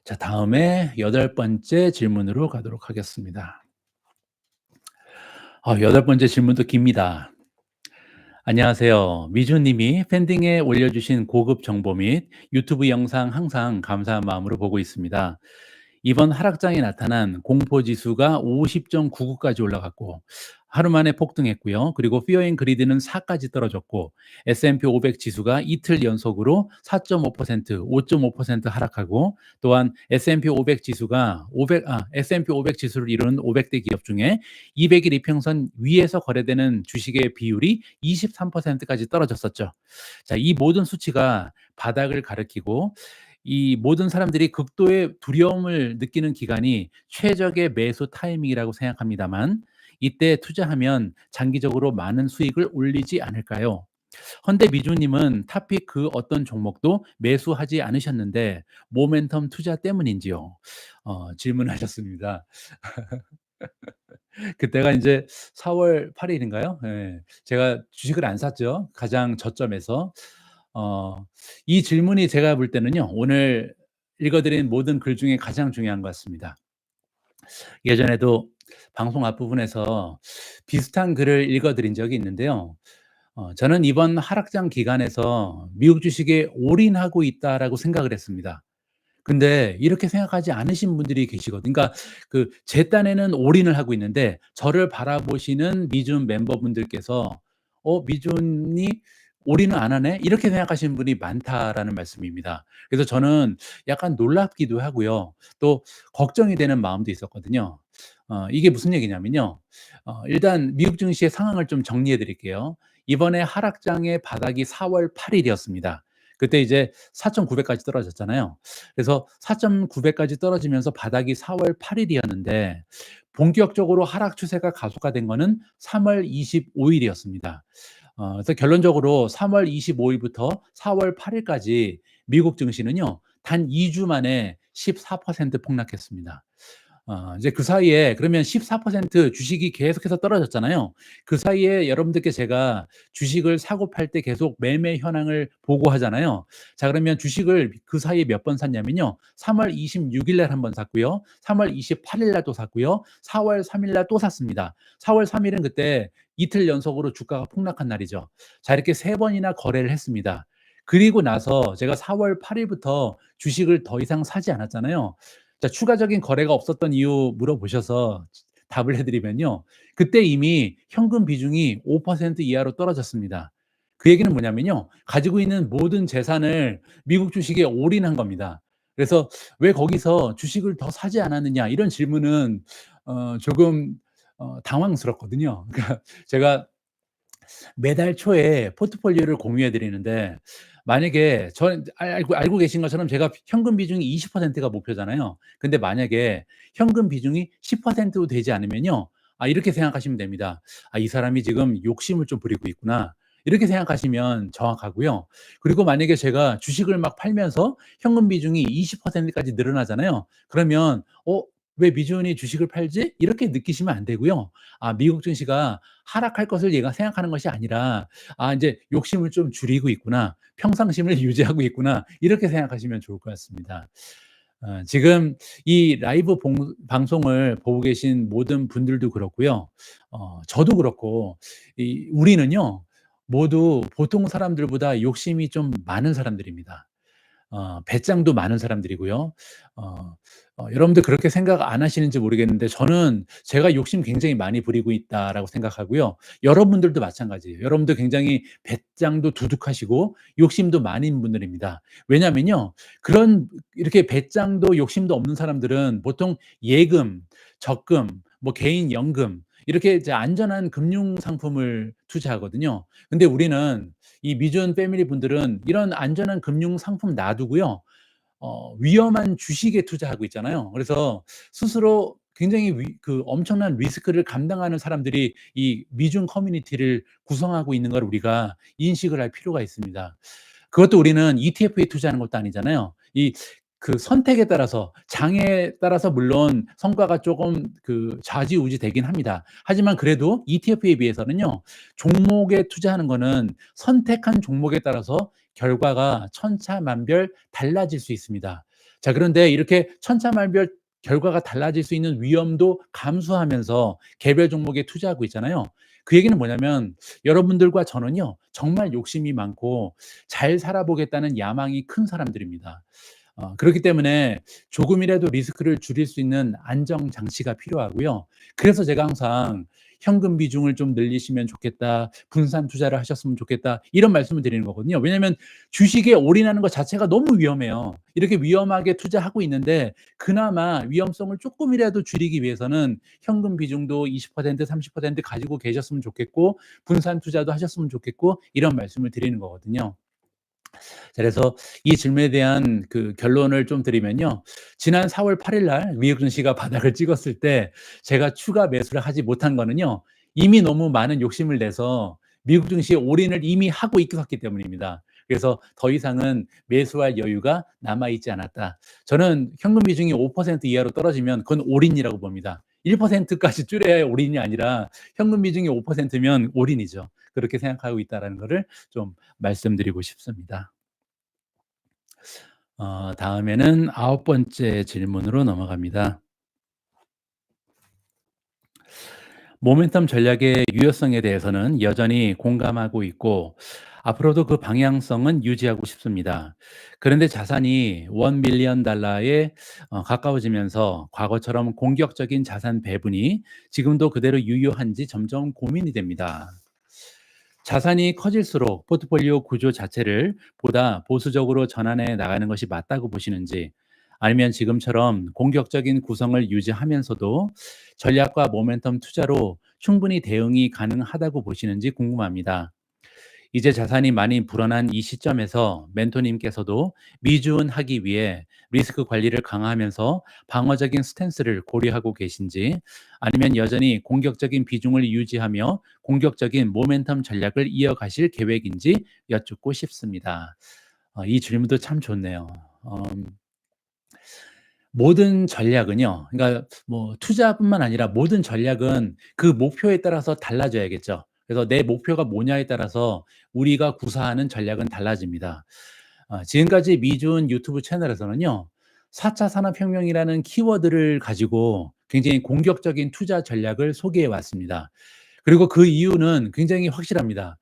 자, 다음에 8 번째 질문으로 가도록 하겠습니다. 8 번째 질문도 깁니다. 안녕하세요. 미주 님이 팬딩에 올려주신 고급 정보 및 유튜브 영상 항상 감사한 마음으로 보고 있습니다. 이번 하락장에 나타난 공포지수가 50.99까지 올라갔고 하루 만에 폭등했고요. 그리고 피어 앤 그리드는 4까지 떨어졌고 S&P 500 지수가 이틀 연속으로 4.5%, 5.5% 하락하고 또한 S&P 500 지수가 S&P 500 지수를 이루는 500대 기업 중에 200일 이평선 위에서 거래되는 주식의 비율이 23%까지 떨어졌었죠. 자, 이 모든 수치가 바닥을 가리키고 이 모든 사람들이 극도의 두려움을 느끼는 기간이 최적의 매수 타이밍이라고 생각합니다만 이때 투자하면 장기적으로 많은 수익을 올리지 않을까요? 헌데 미주님은 타픽 그 어떤 종목도 매수하지 않으셨는데 모멘텀 투자 때문인지요? 질문하셨습니다. 그때가 인제 4월 8 일인가요? 예. 제가 주식을 안 샀죠. 가장 저점에서. 어 이 질문이 제가 볼 때는요. 오늘 읽어 드린 모든 글 중에 가장 중요한 것 같습니다. 예전에도 방송 앞부분에서 비슷한 글을 읽어 드린 적이 있는데요. 저는 이번 하락장 기간에서 '미국 주식에 올인하고 있다.'라고 생각을 했습니다. 근데 이렇게 생각하지 않으신 분들이 계시거든요. 그러니까 그 제 딴에는 올인을 하고 있는데 저를 바라보시는 미준 멤버분들께서 '미준이 올인을 안 하네?' 이렇게 생각하시는 분이 많다라는 말씀입니다. 그래서 저는 약간 놀랍기도 하고요. 또 걱정이 되는 마음도 있었거든요. 이게 무슨 얘기냐면요. 일단 미국 증시의 상황을 좀 정리해 드릴게요. 이번에 하락장의 바닥이 4월 8 일이었습니다. 그때 이제 4,900 까지 떨어졌잖아요. 그래서 4,900 까지 떨어지면서 바닥이 4월 8 일이었는데 본격적으로 하락 추세가 가속화된 거는 3월 25 일이었습니다. 그래서 결론적으로 3월 25 일부터 4월 8 일까지 미국 증시는요. 단 2주 만에 14% 폭락했습니다. 이제 그 사이에 그러면 14% 주식이 계속해서 떨어졌잖아요. 그 사이에 여러분들께 제가 주식을 사고 팔 때 계속 매매 현황을 보고하잖아요. 자, 그러면 주식을 그 사이에 몇 번 샀냐면요. 3월 26일날 한 번 샀고요. 3월 28일날 또 샀고요. 4월 3 일날 또 샀습니다. 4월 3 일은 그때 이틀 연속으로 주가가 폭락한 날이죠. 자, 이렇게 3 번이나 거래를 했습니다. 그리고 나서 제가 4월 8 일부터 주식을 더 이상 사지 않았잖아요. 자, 추가적인 거래가 없었던 이유 물어보셔서 답을 해 드리면요. 그때 이미 현금 비중이 5% 이하로 떨어졌습니다. 그 얘기는 뭐냐면요. 가지고 있는 모든 재산을 미국 주식에 올인한 겁니다. 그래서 "왜 거기서 주식을 더 사지 않았느냐?" 이런 질문은 조금 당황스럽거든요. 그러니까 제가 매달 초에 포트폴리오를 공유해 드리는데, 만약에 저는 알고 계신 것처럼 제가 현금 비중이 20%가 목표잖아요. 근데 만약에 현금 비중이 10%도 되지 않으면요. 이렇게 생각하시면 됩니다. '아, 이 사람이 지금 욕심을 좀 부리고 있구나.' 이렇게 생각하시면 정확하고요. 그리고 만약에 제가 주식을 막 팔면서 현금 비중이 20% 까지 늘어나잖아요. 그러면 '어, 왜 미주원이 주식을 팔지?' 이렇게 느끼시면 안 되고요. 미국 증시가 하락할 것을 얘가 생각하는 것이 아니라 '아, 인제 욕심을 좀 줄이고 있구나. 평상심을 유지하고 있구나.' 이렇게 생각하시면 좋을 것 같습니다. 지금 이 라이브 방송을 보고 계신 모든 분들도 그렇고요. 저도 그렇고, 이 우리는요, 모두 보통 사람들보다 욕심이 좀 많은 사람들입니다. 배짱도 많은 사람들이고요. 어 여러분들 그렇게 생각 안 하시는지 모르겠는데, 저는 제가 욕심 굉장히 많이 부리고 있다라고 생각하고요. 여러분들도 마찬가지예요. 여러분도 굉장히 배짱도 두둑하시고 욕심도 많은 분들입니다. 왜냐면요, 그런 이렇게 배짱도 욕심도 없는 사람들은 보통 예금, 적금, 뭐 개인 연금, 이렇게 이제 안전한 금융 상품을 투자하거든요. 근데 우리는, 이 미전 패밀리 분들은 이런 안전한 금융 상품 놔두고요. 위험한 주식에 투자하고 있잖아요. 그래서 스스로 굉장히 엄청난 리스크를 감당하는 사람들이 이 미중 커뮤니티를 구성하고 있는 걸 우리가 인식을 할 필요가 있습니다. 그것도 우리는 ETF에 투자하는 것도 아니잖아요. 선택에 따라서, 장에 따라서 물론 성과가 쪼금 좌지우지 되긴 합니다. 하지만 그래도 ETF에 비해서는요, 종목에 투자하는 거는 선택한 종목에 따라서 결과가 천차만별 달라질 수 있습니다. 자, 그런데 이렇게 천차만별 결과가 달라질 수 있는 위험도 감수하면서 개별 종목에 투자하고 있잖아요. 그 얘기는 뭐냐면, 여러분들과 저는요, 정말 욕심이 많고 잘 살아보겠다는 야망이 큰 사람들입니다. 그렇기 때문에 조금이라도 리스크를 줄일 수 있는 안정 장치가 필요하고요. 그래서 제가 항상 "현금 비중을 좀 늘리시면 좋겠다. 분산 투자를 하셨으면 좋겠다." 이런 말씀을 드리는 거거든요. 왜냐하면 주식에 올인하는 것 자체가 너무 위험해요. 이렇게 위험하게 투자하고 있는데, 그나마 위험성을 쪼끔이라도 줄이기 위해서는 현금 비중도 20% 30% 가지고 계셨으면 좋겠고, 분산 투자도 하셨으면 좋겠고, 이런 말씀을 드리는 거거든요. 자, 그래서 이 질문에 대한 결론을 좀 드리면요. 지난 4월 8일 날 미국 증시가 바닥을 찍었을 때 제가 추가 매수를 하지 못한 거는요, 이미 너무 많은 욕심을 내서 미국 증시에 올인을 이미 하고 있었기 때문입니다. 그래서 더 이상은 매수할 여유가 남아 있지 않았다. 저는 현금 비중이 5% 이하로 떨어지면 그건 올인이라고 봅니다. 1%까지 줄여야 올인이 아니라 현금 비중이 5%면 올인이죠. 그렇게 생각하고 있다라는 거를 좀 말씀드리고 싶습니다. 다음에는 아홉 번째 질문으로 넘어갑니다. 모멘텀 전략의 유효성에 대해서는 여전히 공감하고 있고, 앞으로도 그 방향성은 유지하고 싶습니다. 그런데 자산이 1 밀리언 달러에 가까워지면서 과거처럼 공격적인 자산 배분이 지금도 그대로 유효한지 점점 고민이 됩니다. 자산이 커질수록 포트폴리오 구조 자체를 보다 보수적으로 전환해 나가는 것이 맞다고 보시는지, 아니면 지금처럼 공격적인 구성을 유지하면서도 전략과 모멘텀 투자로 충분히 대응이 가능하다고 보시는지 궁금합니다. 이제 자산이 많이 불어난 이 시점에서 멘토님께서도 미주은하기 위해 리스크 관리를 강화하면서 방어적인 스탠스를 고려하고 계신지, 아니면 여전히 공격적인 비중을 유지하며 공격적인 모멘텀 전략을 이어가실 계획인지 여쭙고 싶습니다. 이 질문도 참 좋네요. 모든 전략은요. 그러니까 뭐 투자뿐만 아니라 모든 전략은 그 목표에 따라서 달라져야겠죠. 그래서 내 목표가 뭐냐에 따라서 우리가 구사하는 전략은 달라집니다. 지금까지 미준 유튜브 채널에서는요. 4차 산업혁명이라는 키워드를 가지고 굉장히 공격적인 투자 전략을 소개해 왔습니다. 그리고 그 이유는 굉장히 확실합니다.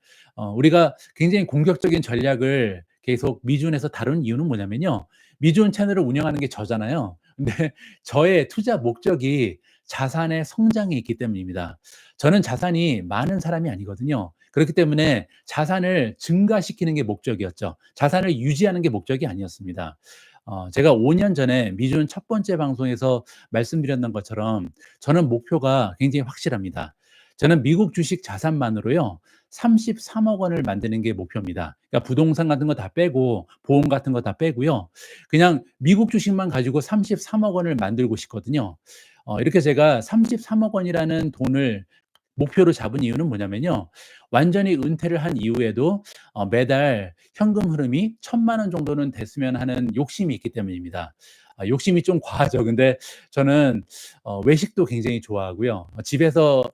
우리가 굉장히 공격적인 전략을 계속 미준에서 다룬 이유는 뭐냐면요. 미준 채널을 운영하는 게 저잖아요. 근데 저의 투자 목적이 자산의 성장에 있기 때문입니다. 저는 자산이 많은 사람이 아니거든요. 그렇기 때문에 자산을 증가시키는 게 목적이었죠. 자산을 유지하는 게 목적이 아니었습니다. 제가 5년 전에 미준 첫 번째 방송에서 말씀드렸던 것처럼 저는 목표가 굉장히 확실합니다. 저는 미국 주식 자산만으로요. 33억 원을 만드는 게 목표입니다. 그러니까 부동산 같은 거 다 빼고 보험 같은 거 다 빼고요. 그냥 미국 주식만 가지고 33억 원을 만들고 싶거든요. 이렇게 제가 33억 원이라는 돈을 목표로 잡은 이유는 뭐냐면요. 완전히 은퇴를 한 이후에도 매달 현금 흐름이 1,000만 원 정도는 됐으면 하는 욕심이 있기 때문입니다. 욕심이 좀 과하죠. 근데 저는 외식도 굉장히 좋아하고요. 집에서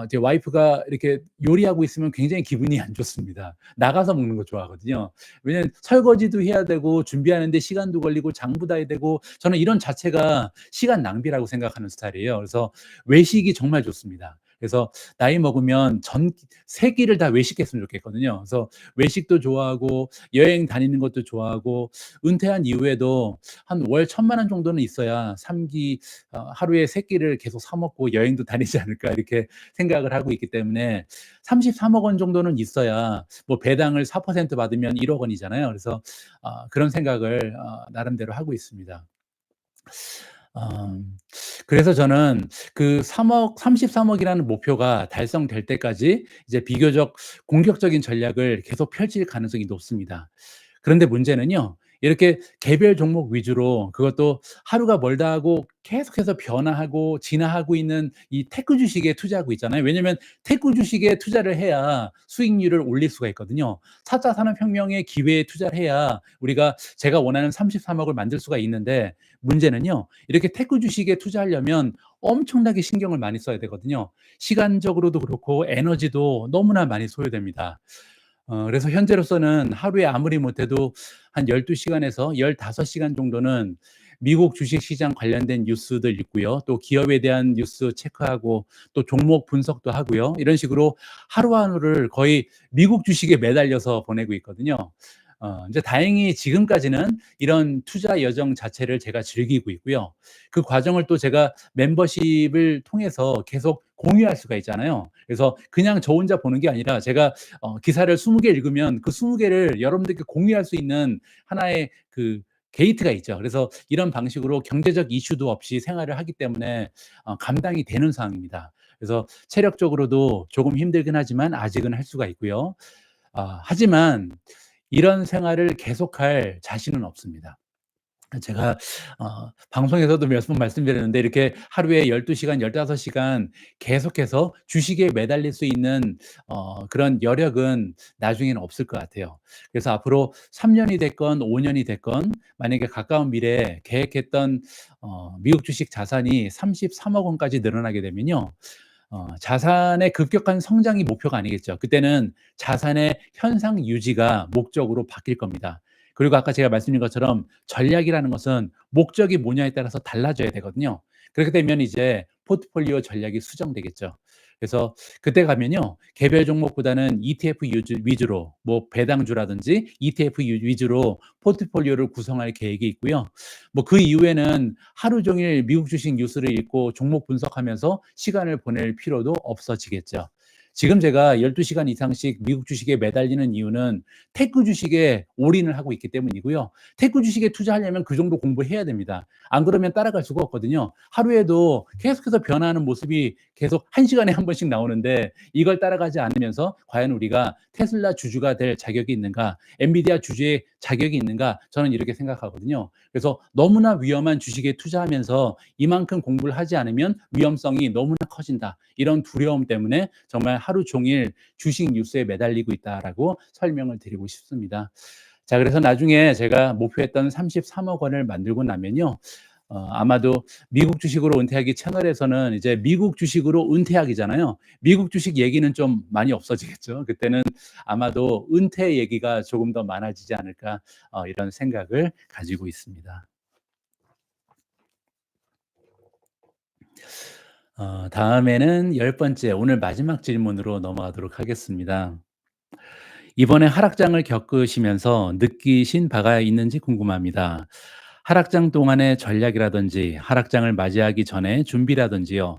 제 와이프가 이렇게 요리하고 있으면 굉장히 기분이 안 좋습니다. 나가서 먹는 거 좋아하거든요. 왜냐면 설거지도 해야 되고 준비하는데 시간도 걸리고 장부 다 해야 되고 저는 이런 자체가 시간 낭비라고 생각하는 스타일이에요. 그래서 외식이 정말 좋습니다. 그래서 나이 먹으면 전 세 끼를 다 외식했으면 좋겠거든요. 그래서 외식도 좋아하고 여행 다니는 것도 좋아하고 은퇴한 이후에도 한 월 1,000만 원 정도는 있어야 3기 하루에 3 끼를 계속 사 먹고 여행도 다니지 않을까 이렇게 생각을 하고 있기 때문에 33억 원 정도는 있어야 뭐 배당을 4% 받으면 1억 원이잖아요. 그래서 그런 생각을 나름대로 하고 있습니다. 음. 그래서 저는 그 3억 33억 이라는 목표가 달성될 때까지 이제 비교적 공격적인 전략을 계속 펼칠 가능성이 높습니다. 그런데 문제는요. 이렇게 개별 종목 위주로 그것도 하루가 멀다 하고 계속해서 변화하고 진화하고 있는 이 테크 주식에 투자하고 있잖아요. 왜냐면 테크 주식에 투자를 해야 수익률을 올릴 수가 있거든요. 4차 산업혁명의 기회에 투자를 해야 우리가 제가 원하는 33억 을 만들 수가 있는데 문제는요. 이렇게 테크 주식에 투자하려면 엄청나게 신경을 많이 써야 되거든요. 시간적으로도 그렇고 에너지도 너무나 많이 소요됩니다. 그래서 현재로서는 하루에 아무리 못해도 한 12 시간에서 15 시간 정도는 미국 주식 시장 관련된 뉴스들 읽고요. 또 기업에 대한 뉴스 체크하고 또 종목 분석도 하고요. 이런 식으로 하루하루를 거의 미국 주식에 매달려서 보내고 있거든요. 인제 다행히 지금까지는 이런 투자 여정 자체를 제가 즐기고 있고요. 그 과정을 또 제가 멤버십을 통해서 계속 공유할 수가 있잖아요. 그래서 그냥 저 혼자 보는 게 아니라 제가 기사를 20개 읽으면 그 20 개를 여러분들께 공유할 수 있는 하나의 그 게이트가 있죠. 그래서 이런 방식으로 경제적 이슈도 없이 생활을 하기 때문에 감당이 되는 상황입니다. 그래서 체력적으로도 조금 힘들긴 하지만 아직은 할 수가 있고요. 하지만 이런 생활을 계속할 자신은 없습니다. 제가 방송에서도 몇 번 말씀드렸는데 이렇게 하루에 12 시간, 15 시간 계속해서 주식에 매달릴 수 있는 그런 여력은 나중에는 없을 것 같아요. 그래서 앞으로 3 년이 됐건 5 년이 됐건 만약에 가까운 미래에 계획했던 미국 주식 자산이 33억 원까지 늘어나게 되면요. 자산의 급격한 성장이 목표가 아니겠죠. 그때는 자산의 현상 유지가 목적으로 바뀔 겁니다. 그리고 아까 제가 말씀드린 것처럼 전략이라는 것은 목적이 뭐냐에 따라서 달라져야 되거든요. 그렇게 되면 이제 포트폴리오 전략이 수정되겠죠. 그래서 그때 가면요. 개별 종목보다는 ETF 위주로 뭐 배당주라든지 ETF 위주로 포트폴리오를 구성할 계획이 있고요. 뭐 그 이후에는 하루 종일 미국 주식 뉴스를 읽고 종목 분석하면서 시간을 보낼 필요도 없어지겠죠. 지금 제가 12 시간 이상씩 미국 주식에 매달리는 이유는 테크 주식에 올인을 하고 있기 때문이고요. 테크 주식에 투자하려면 그 정도 공부해야 됩니다. 안 그러면 따라갈 수가 없거든요. 하루에도 계속해서 변화하는 모습이 계속 1 시간에 한 번씩 나오는데 이걸 따라가지 않으면서 과연 우리가 테슬라 주주가 될 자격이 있는가, 엔비디아 주주의 자격이 있는가 저는 이렇게 생각하거든요. 그래서 너무나 위험한 주식에 투자하면서 이만큼 공부를 하지 않으면 위험성이 너무나 커진다. 이런 두려움 때문에 정말 하루 종일 주식 뉴스에 매달리고 있다라고 설명을 드리고 싶습니다. 자, 그래서 나중에 제가 목표했던 33억 원을 만들고 나면요. 아마도 미국 주식으로 은퇴하기 채널에서는 이제 미국 주식으로 은퇴하기잖아요. 미국 주식 얘기는 좀 많이 없어지겠죠. 그때는 아마도 은퇴 얘기가 조금 더 많아지지 않을까, 이런 생각을 가지고 있습니다. 다음에는 열 번째, 오늘 마지막 질문으로 넘어가도록 하겠습니다. 이번에 하락장을 겪으시면서 느끼신 바가 있는지 궁금합니다. 하락장 동안의 전략이라든지 하락장을 맞이하기 전에 준비라든지요.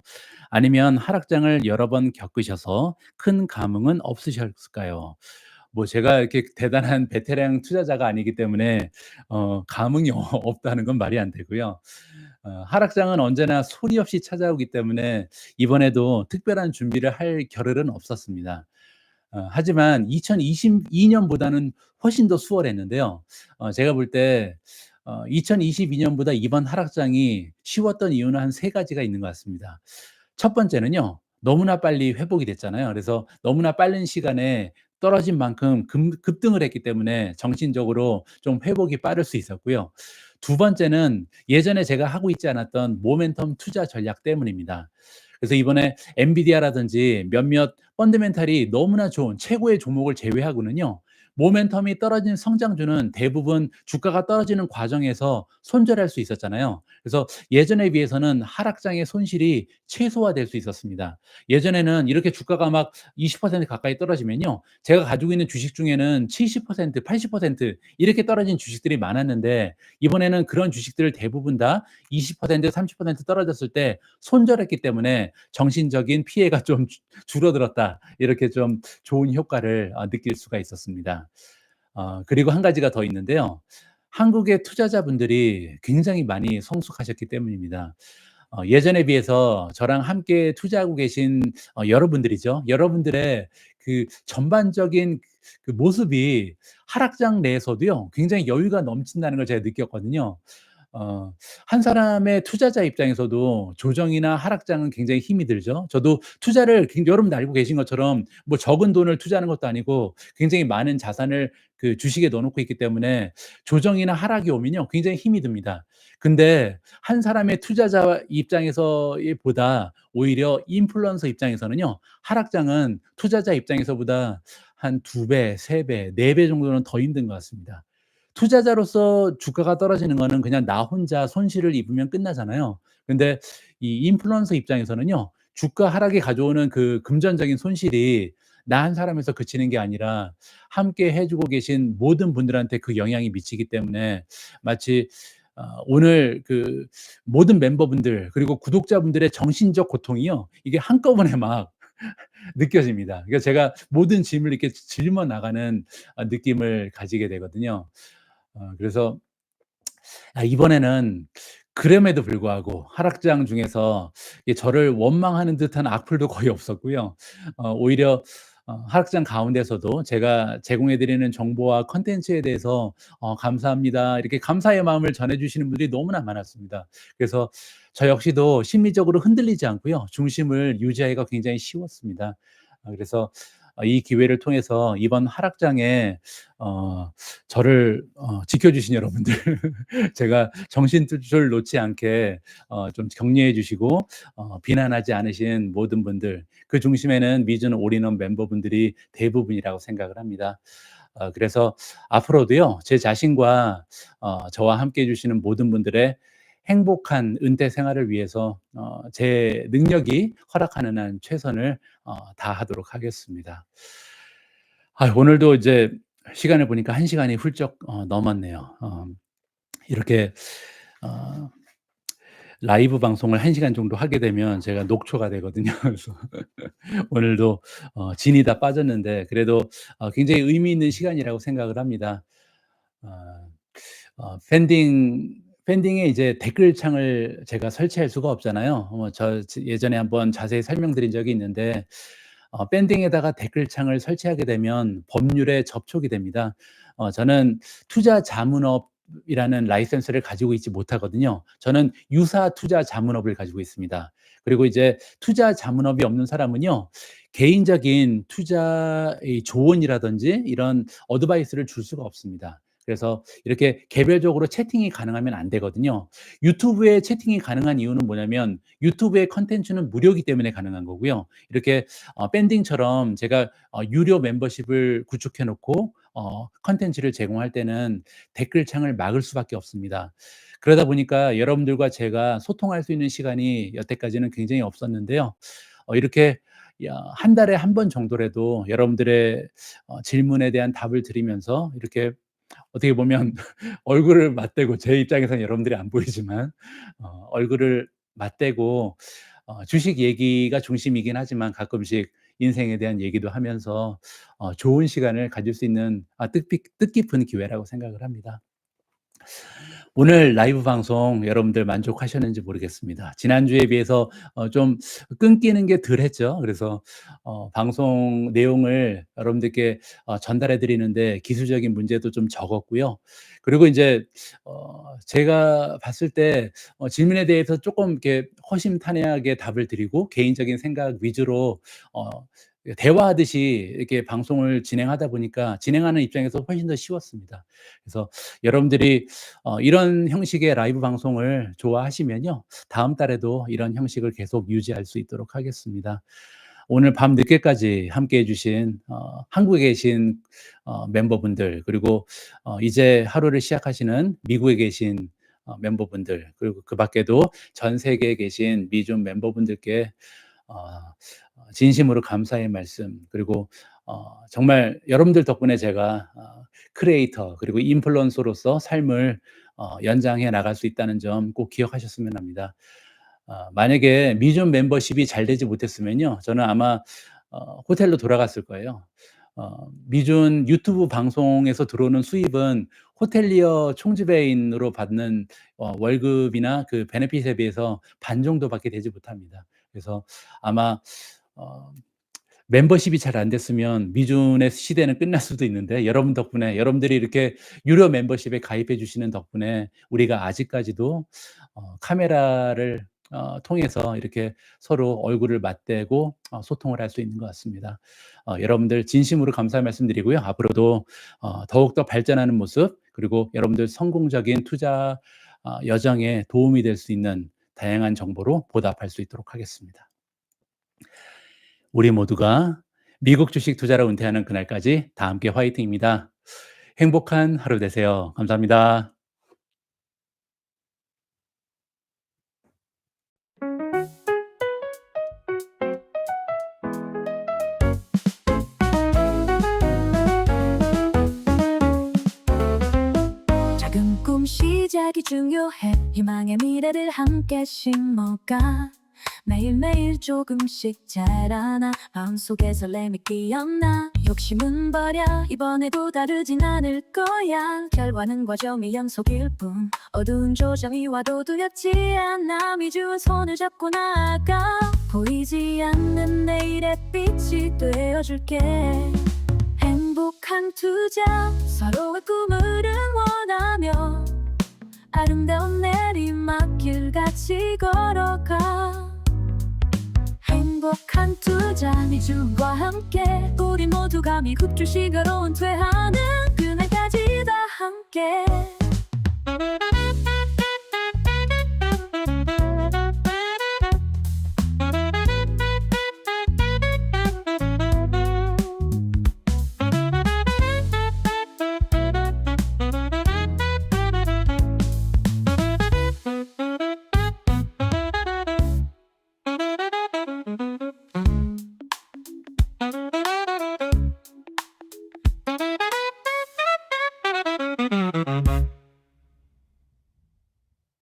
아니면 하락장을 여러 번 겪으셔서 큰 감흥은 없으셨을까요? 뭐 제가 이렇게 대단한 베테랑 투자자가 아니기 때문에 감흥이 없다는 건 말이 안 되고요. 하락장은 언제나 소리 없이 찾아오기 때문에 이번에도 특별한 준비를 할 겨를은 없었습니다. 하지만 2022 년보다는 훨씬 더 수월했는데요. 제가 볼 때 2022 년보다 이번 하락장이 쉬웠던 이유는 한 3 가지가 있는 것 같습니다. 첫 번째는요. 너무나 빨리 회복이 됐잖아요. 그래서 너무나 빠른 시간에 떨어진 만큼 급등을 했기 때문에 정신적으로 좀 회복이 빠를 수 있었고요. 두 번째는 예전에 제가 하고 있지 않았던 모멘텀 투자 전략 때문입니다. 그래서 이번에 엔비디아라든지 몇몇 펀더멘탈이 너무나 좋은 최고의 종목을 제외하고는요. 모멘텀이 떨어진 성장주는 대부분 주가가 떨어지는 과정에서 손절할 수 있었잖아요. 그래서 예전에 비해서는 하락장의 손실이 최소화될 수 있었습니다. 예전에는 이렇게 주가가 막 20% 가까이 떨어지면요. 제가 가지고 있는 주식 중에는 70%, 80% 이렇게 떨어진 주식들이 많았는데 이번에는 그런 주식들 대부분 다 20%, 30% 떨어졌을 때 손절했기 때문에 정신적인 피해가 좀 줄어들었다. 이렇게 좀 좋은 효과를 느낄 수가 있었습니다. 그리고 한 가지가 더 있는데요. 한국의 투자자분들이 굉장히 많이 성숙하셨기 때문입니다. 예전에 비해서 저랑 함께 투자하고 계신 여러분들이죠. 여러분들의 그 전반적인 그 모습이 하락장 내에서도요 굉장히 여유가 넘친다는 걸 제가 느꼈거든요. 한 사람의 투자자 입장에서도 조정이나 하락장은 굉장히 힘이 들죠. 저도 투자를 여러분도 알고 계신 것처럼 뭐 적은 돈을 투자하는 것도 아니고 굉장히 많은 자산을 그 주식에 넣어 놓고 있기 때문에 조정이나 하락이 오면요 굉장히 힘이 듭니다. 근데 한 사람의 투자자 입장에서 보다 오히려 인플루언서 입장에서는요 하락장은 투자자 입장에서보다 한 2 배, 3 배, 4배 정도는 더 힘든 것 같습니다. 투자자로서 주가가 떨어지는 거는 그냥 나 혼자 손실을 입으면 끝나잖아요. 근데 이 인플루언서 입장에서는요. 주가 하락이 가져오는 그 금전적인 손실이 나 한 사람에서 그치는 게 아니라 함께 해 주고 계신 모든 분들한테 그 영향이 미치기 때문에 마치 오늘 그 모든 멤버분들 그리고 구독자분들의 정신적 고통이요. 이게 한꺼번에 막 느껴집니다. 그러니까 제가 모든 짐을 이렇게 짊어 나가는 느낌을 가지게 되거든요. 그래서 이번에는 그럼에도 불구하고 하락장 중에서 저를 원망하는 듯한 악플도 거의 없었고요. 오히려 하락장 가운데서도 제가 제공해 드리는 정보와 콘텐츠에 대해서 "감사합니다." 이렇게 감사의 마음을 전해 주시는 분들이 너무나 많았습니다. 그래서 저 역시도 심리적으로 흔들리지 않고요. 중심을 유지하기가 굉장히 쉬웠습니다. 그래서 이 기회를 통해서 이번 하락장에 저를 지켜 주신 여러분들 제가 정신줄 놓지 않게 좀 격려해 주시고 비난하지 않으신 모든 분들 그 중심에는 미즈는 올인원 멤버분들이 대부분이라고 생각을 합니다. 그래서 앞으로도요 제 자신과 저와 함께 해 주시는 모든 분들의 행복한 은퇴 생활을 위해서 제 능력이 허락하는 한 최선을 다하도록 하겠습니다. 오늘도 이제 시간을 보니까 1 시간이 훌쩍 넘었네요. 이렇게 어 라이브 방송을 1 시간 정도 하게 되면 제가 녹초가 되거든요. 그래서 오늘도 진이 다 빠졌는데 그래도 굉장히 의미 있는 시간이라고 생각을 합니다. 어 팬딩에 이제 댓글창을 제가 설치할 수가 없잖아요. 예전에 한번 자세히 설명드린 적이 있는데 밴딩에다가 댓글창을 설치하게 되면 법률에 접촉이 됩니다. 저는 투자 자문업이라는 라이센스를 가지고 있지 못하거든요. 저는 유사 투자 자문업을 가지고 있습니다. 그리고 이제 투자 자문업이 없는 사람은요. 개인적인 투자의 조언이라든지 이런 어드바이스를 줄 수가 없습니다. 그래서 이렇게 개별적으로 채팅이 가능하면 안 되거든요. 유튜브에 채팅이 가능한 이유는 뭐냐면 유튜브의 컨텐츠는 무료이기 때문에 가능한 거고요. 이렇게 밴딩처럼 제가 유료 멤버십을 구축해 놓고 컨텐츠를 제공할 때는 댓글창을 막을 수밖에 없습니다. 그러다 보니까 여러분들과 제가 소통할 수 있는 시간이 여태까지는 굉장히 없었는데요. 이렇게 한 달에 한 번 정도라도 여러분들의 질문에 대한 답을 드리면서 이렇게 어떻게 보면 얼굴을 맞대고, 제 입장에서는 여러분들이 안 보이지만 얼굴을 맞대고 주식 얘기가 중심이긴 하지만 가끔씩 인생에 대한 얘기도 하면서 좋은 시간을 가질 수 있는 뜻깊은 기회라고 생각을 합니다. 오늘 라이브 방송 여러분들 만족하셨는지 모르겠습니다. 지난주에 비해서 좀 끊기는 게 덜했죠. 그래서 방송 내용을 여러분들께 전달해 드리는데 기술적인 문제도 좀 적었고요. 그리고 인제 제가 봤을 때 질문에 대해서 쪼끔 이렇게 허심탄회하게 답을 드리고 개인적인 생각 위주로 어 대화하듯이 이렇게 방송을 진행하다 보니까 진행하는 입장에서 훨씬 더 쉬웠습니다. 그래서 여러분들이 이런 형식의 라이브 방송을 좋아하시면요, 다음 달에도 이런 형식을 계속 유지할 수 있도록 하겠습니다. 오늘 밤 늦게까지 함께해 주신 한국에 계신 멤버분들, 그리고 이제 하루를 시작하시는 미국에 계신 멤버분들, 그리고 그 밖에도 전 세계에 계신 미존 멤버분들께 어 진심으로 감사의 말씀, 그리고 정말 여러분들 덕분에 제가 크리에이터 그리고 인플루언서로서 삶을 연장해 나갈 수 있다는 점 꼭 기억하셨으면 합니다. 만약에 미존 멤버십이 잘 되지 못했으면요, 저는 아마 호텔로 돌아갔을 거예요. 미존 유튜브 방송에서 들어오는 수입은 호텔리어 총지배인으로 받는 월급이나 그 베네핏에 비해서 반 정도밖에 되지 못합니다. 그래서 아마 어 멤버십이 잘 안 됐으면 미존의 시대는 끝날 수도 있는데, 여러분 덕분에, 여러분들이 이렇게 유료 멤버십에 가입해 주시는 덕분에 우리가 아직까지도 카메라를 통해서 이렇게 서로 얼굴을 맞대고 소통을 할 수 있는 것 같습니다. 여러분들 진심으로 감사의 말씀드리고요. 앞으로도 더욱더 발전하는 모습, 그리고 여러분들 성공적인 투자 여정에 도움이 될 수 있는 다양한 정보로 보답할 수 있도록 하겠습니다. 우리 모두가 미국 주식 투자로 은퇴하는 그날까지 다 함께 화이팅입니다. 행복한 하루 되세요. 감사합니다. 작은 꿈 시작이 중요해. 희망의 미래를 함께 심어가 매일매일 조금씩 자라나 마음속에 설렘이 끼었나. 욕심은 버려, 이번에도 다르진 않을 거야. 결과는 과정의 연속일 뿐 어두운 조정이 와도 두렵지 않아. 미주은 손을 잡고 나아가 보이지 않는 내일의 빛이 되어줄게. 행복한 투자, 서로의 꿈을 응원하며 아름다운 내리막길 같이 걸어가. 행복한 투자, 미주와 함께 우리 모두가 미국 주식으로 은퇴하는 그날까지 다 함께.